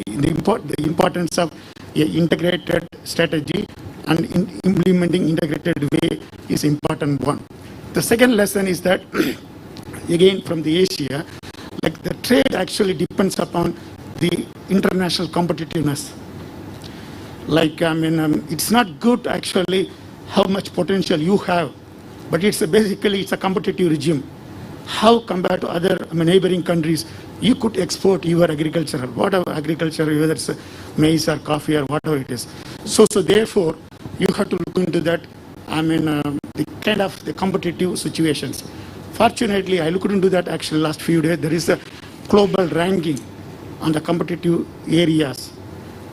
importance of an integrated strategy and implementing integrated way is important one. The second lesson is that, again from the Asia, like the trade actually depends upon the international competitiveness. Like, it's not good actually how much potential you have, but it's basically a competitive regime. How compared to other neighboring countries, you could export your agricultural, whatever agriculture, whether it's maize or coffee or whatever it is. So therefore, you have to look into that, the kind of the competitive situations. Fortunately, I looked into that actually last few days. There is a global ranking on the competitive areas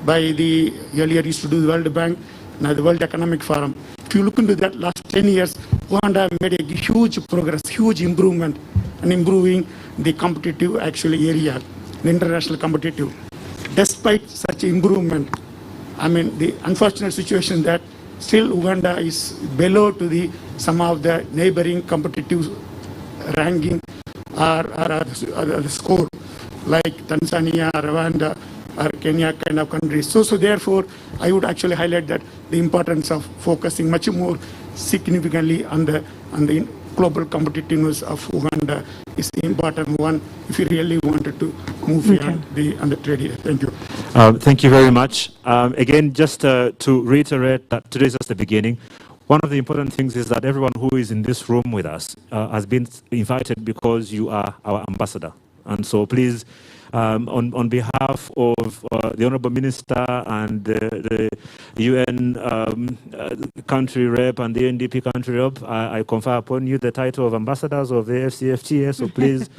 by the earlier used to do the World Bank, now the World Economic Forum. If you look into that last 10 years, Uganda made a huge progress, huge improvement in improving the competitive actually area, the international competitive. Despite such improvement, the unfortunate situation that still Uganda is below to the some of the neighboring competitive ranking or the score, like Tanzania, Rwanda, or Kenya kind of countries. So therefore, I would actually highlight that the importance of focusing much more significantly on the global competitiveness of Uganda is the important one if you really wanted to move beyond the trade area. Thank you. Thank you very much. Again, just to reiterate that today is just the beginning. One of the important things is that everyone who is in this room with us has been invited because you are our ambassador. And so please, on behalf of the Honorable Minister and the UN country rep and the NDP country rep, I confer upon you the title of ambassadors of the FCFTA. So please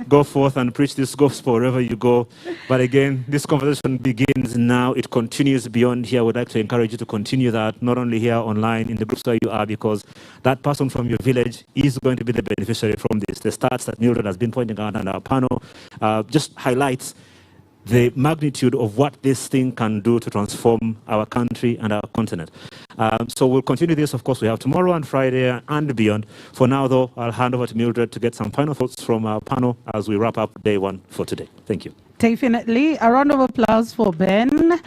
go forth and preach this gospel wherever you go. But again, this conversation begins now. It continues beyond here. I would like to encourage you to continue that, not only here online in the groups where you are, because that person from your village is going to be the beneficiary from this. The stats that Mildred has been pointing out on our panel just highlights the magnitude of what this thing can do to transform our country and our continent. So we'll continue this. Of course, we have tomorrow and Friday and beyond. For now, though, I'll hand over to Mildred to get some final thoughts from our panel as we wrap up day one for today. Thank you. Definitely. A round of applause for Ben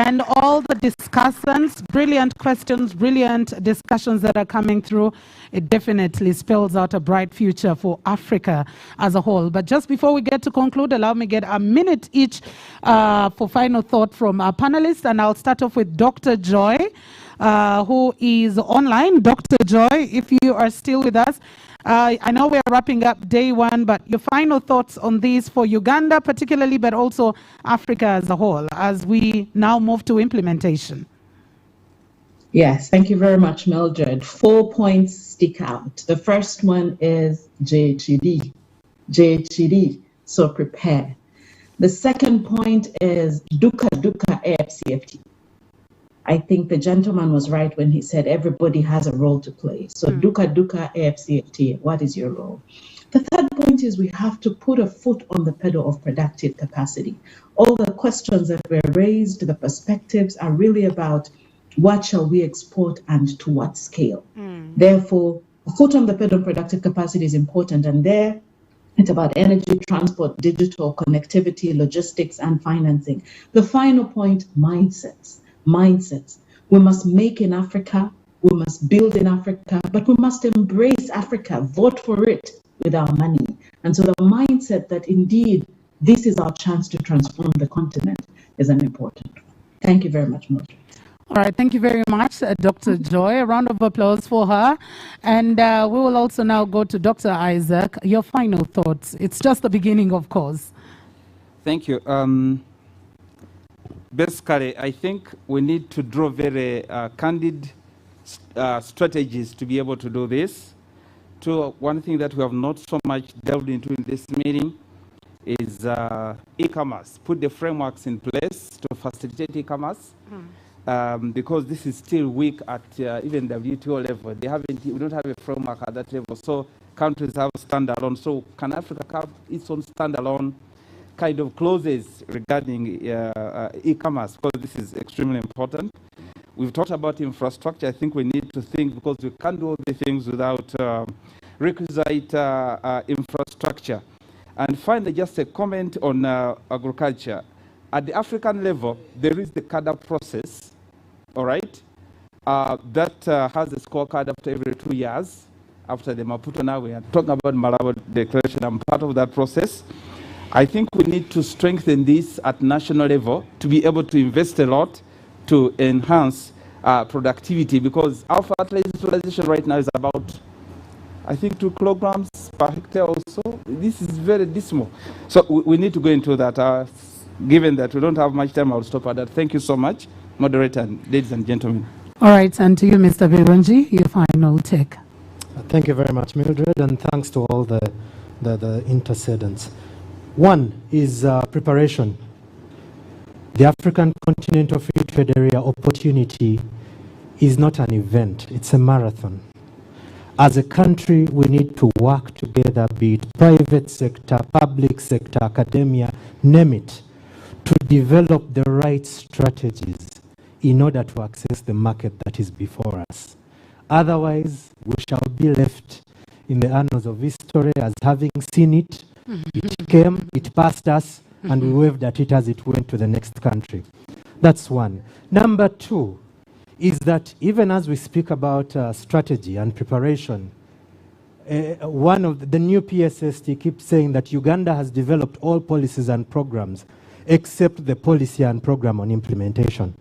and all the discussants. Brilliant questions, brilliant discussions that are coming through. It definitely spells out a bright future for Africa as a whole. But just before we get to conclude, allow me to get a minute each for final thought from our panelists. And I'll start off with Dr. Joy, who is online. Dr. Joy, if you are still with us. I know we're wrapping up day one, but your final thoughts on this for Uganda particularly, but also Africa as a whole, as we now move to implementation. Yes, thank you very much, Mildred. 4 points stick out. The first one is JHD. JHD, so prepare. The second point is Duka AFCFT. I think the gentleman was right when he said everybody has a role to play. So Duka AFCFTA, what is your role? The third point is we have to put a foot on the pedal of productive capacity. All the questions that were raised, the perspectives are really about what shall we export and to what scale. Therefore, a foot on the pedal of productive capacity is important. And there, it's about energy, transport, digital connectivity, logistics, and financing. The final point, mindsets. We must make in Africa, we must build in Africa, but we must embrace Africa, vote for it with our money. And so the mindset that indeed this is our chance to transform the continent is an important one. Thank you very much, Mildred. All right, thank you very much, Dr. Joy. A round of applause for her. And we will also now go to Dr. Isaac. Your final thoughts. It's just the beginning, of course. Thank you. Basically, I think we need to draw very candid strategies to be able to do this. One thing that we have not so much delved into in this meeting is e-commerce. Put the frameworks in place to facilitate e-commerce, because this is still weak at even WTO level. We don't have a framework at that level. So countries have standalone. So can Africa have its own standalone kind of clauses regarding e-commerce, because this is extremely important. We've talked about infrastructure. I think we need to think, because we can't do all the things without requisite infrastructure. And finally, just a comment on agriculture. At the African level, there is the CADA process, all right, that has a scorecard after every 2 years. After the Maputo, now we are talking about Malabo Declaration. I'm part of that process. I think we need to strengthen this at national level to be able to invest a lot to enhance productivity, because our fertilizer utilization right now is about, I think, 2 kilograms per hectare also. This is very dismal. So we need to go into that. Given that we don't have much time, I'll stop at that. Thank you so much, moderator and ladies and gentlemen. All right, and to you, Mr. Birunji, your final take. Thank you very much, Mildred, and thanks to all the intercedents. One is preparation. The African Continental Free Trade Area opportunity is not an event, it's a marathon. As a country, we need to work together, be it private sector, public sector, academia, name it, to develop the right strategies in order to access the market that is before us. Otherwise, we shall be left in the annals of history as having seen it. It came, it passed us, and we waved at it as it went to the next country. That's one. Number two is that even as we speak about strategy and preparation, one of the new PSST keeps saying that Uganda has developed all policies and programs except the policy and program on implementation.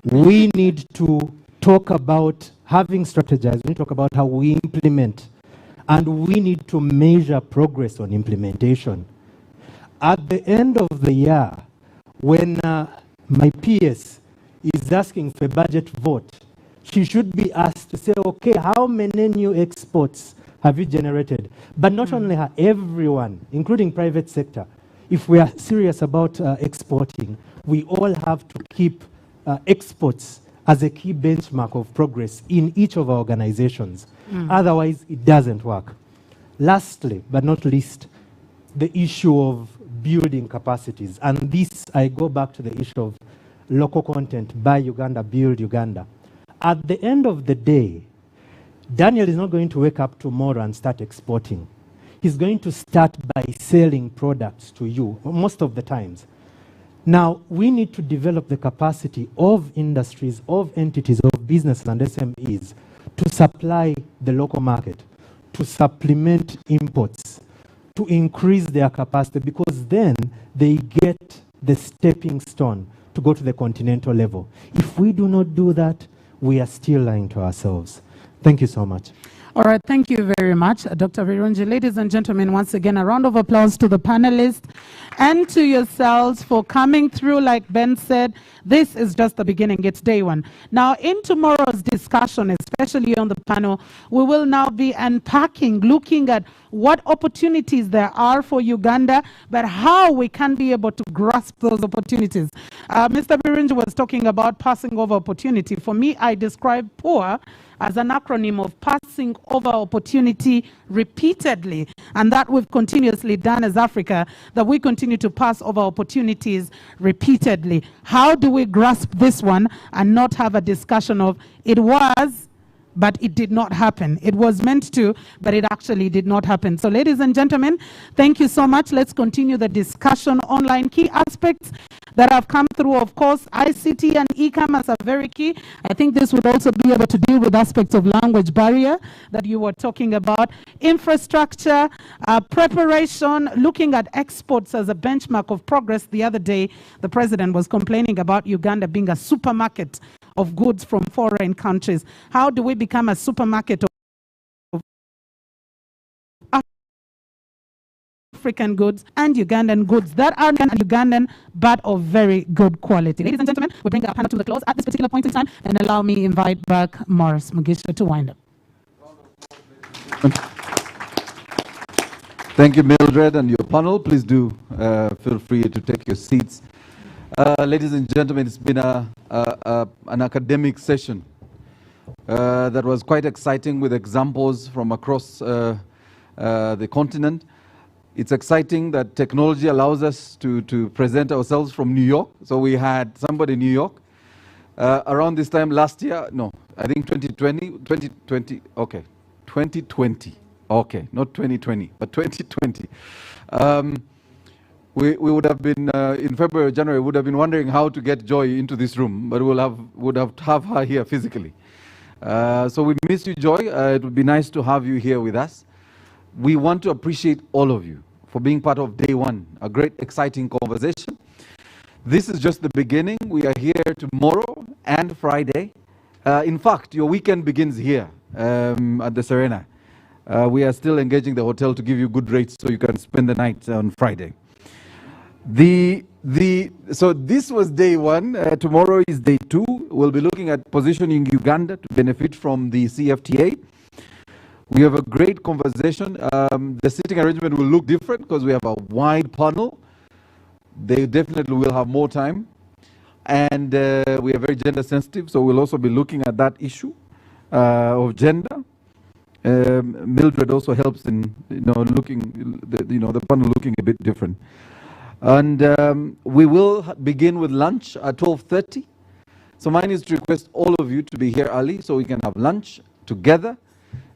We need to talk about having strategized, we need to talk about how we implement, and we need to measure progress on implementation. At the end of the year, when my PS is asking for a budget vote, she should be asked to say, okay, how many new exports have you generated? But not only her, everyone, including private sector. If we are serious about exporting, we all have to keep exports as a key benchmark of progress in each of our organizations. Otherwise, it doesn't work. Lastly, but not least, the issue of building capacities. And this, I go back to the issue of local content, buy Uganda, build Uganda. At the end of the day, Daniel is not going to wake up tomorrow and start exporting. He's going to start by selling products to you, most of the times. Now, we need to develop the capacity of industries, of entities, of businesses and SMEs to supply the local market, to supplement imports, to increase their capacity, because then they get the stepping stone to go to the continental level. If we do not do that, we are still lying to ourselves. Thank you so much. All right, thank you very much, Dr. Birunji. Ladies and gentlemen, once again, a round of applause to the panelists and to yourselves for coming through. Like Ben said, this is just the beginning. It's day one. Now, in tomorrow's discussion, especially on the panel, we will now be unpacking, looking at what opportunities there are for Uganda, but how we can be able to grasp those opportunities. Mr. Birunji was talking about passing over opportunity. For me, I describe POOR as an acronym of passing over opportunity repeatedly, and that we've continuously done as Africa, that we continue to pass over opportunities repeatedly. How do we grasp this one and not have a discussion of it was, but it did not happen. It was meant to, but it actually did not happen. So ladies and gentlemen, thank you so much. Let's continue the discussion. Online key aspects that have come through, of course, ICT and e-commerce are very key. I think this would also be able to deal with aspects of language barrier that you were talking about. Infrastructure, preparation, looking at exports as a benchmark of progress. The other day, the president was complaining about Uganda being a supermarket of goods from foreign countries. How do we become a supermarket of African goods and Ugandan goods that are Ugandan but of very good quality? Ladies and gentlemen, we bring our panel to the close at this particular point in time, and allow me to invite back Morris Mugisha to wind up. Thank you, Mildred, and your panel. Please do feel free to take your seats. Ladies and gentlemen, it's been an academic session that was quite exciting, with examples from across the continent. It's exciting that technology allows us to present ourselves from New York. So we had somebody in New York around this time last year, no, I think 2020, okay, 2020, okay, not 2020, but 2020. We would have been, in February, January, would have been wondering how to get Joy into this room, but would have to have her here physically. So we miss you, Joy. It would be nice to have you here with us. We want to appreciate all of you for being part of day one, a great, exciting conversation. This is just the beginning. We are here tomorrow and Friday. In fact, your weekend begins here at the Serena. We are still engaging the hotel to give you good rates so you can spend the night on Friday. So this was day one. Tomorrow is day two. We'll be looking at positioning Uganda to benefit from the CFTA. We have a great conversation. The sitting arrangement will look different because we have a wide panel. They definitely will have more time. And we are very gender sensitive, so we'll also be looking at that issue of gender. Mildred also helps in looking, the panel looking a bit different. And we will begin with lunch at 12:30. So mine is to request all of you to be here early so we can have lunch together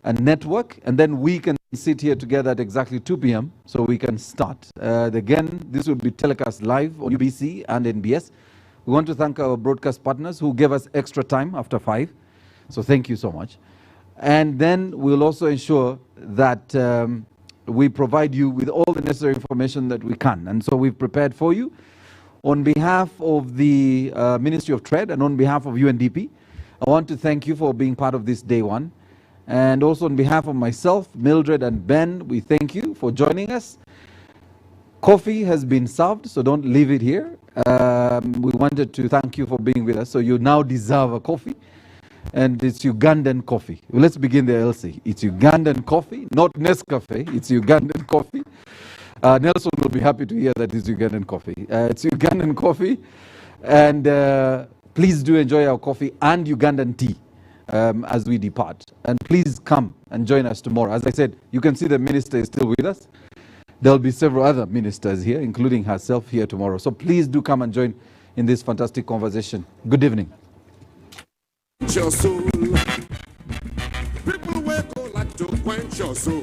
and network, and then we can sit here together at exactly 2 p.m. so we can start. Again, this will be telecast live on UBC and NBS. We want to thank our broadcast partners who gave us extra time after 5. So thank you so much. And then we'll also ensure that we provide you with all the necessary information that we can. And so we've prepared for you. On behalf of the Ministry of Trade and on behalf of UNDP, I want to thank you for being part of this day one. And also on behalf of myself, Mildred and Ben, we thank you for joining us. Coffee has been served, so don't leave it here. We wanted to thank you for being with us. So you now deserve a coffee. And it's Ugandan coffee. Well, let's begin there, Elsie. It's Ugandan coffee, not Nescafe. It's Ugandan coffee. Nelson will be happy to hear that it's Ugandan coffee. It's Ugandan coffee. And please do enjoy our coffee and Ugandan tea as we depart. And please come and join us tomorrow. As I said, you can see the minister is still with us. There'll be several other ministers here, including herself here tomorrow. So please do come and join in this fantastic conversation. Good evening. Your soul. People wake up like to quench your soul.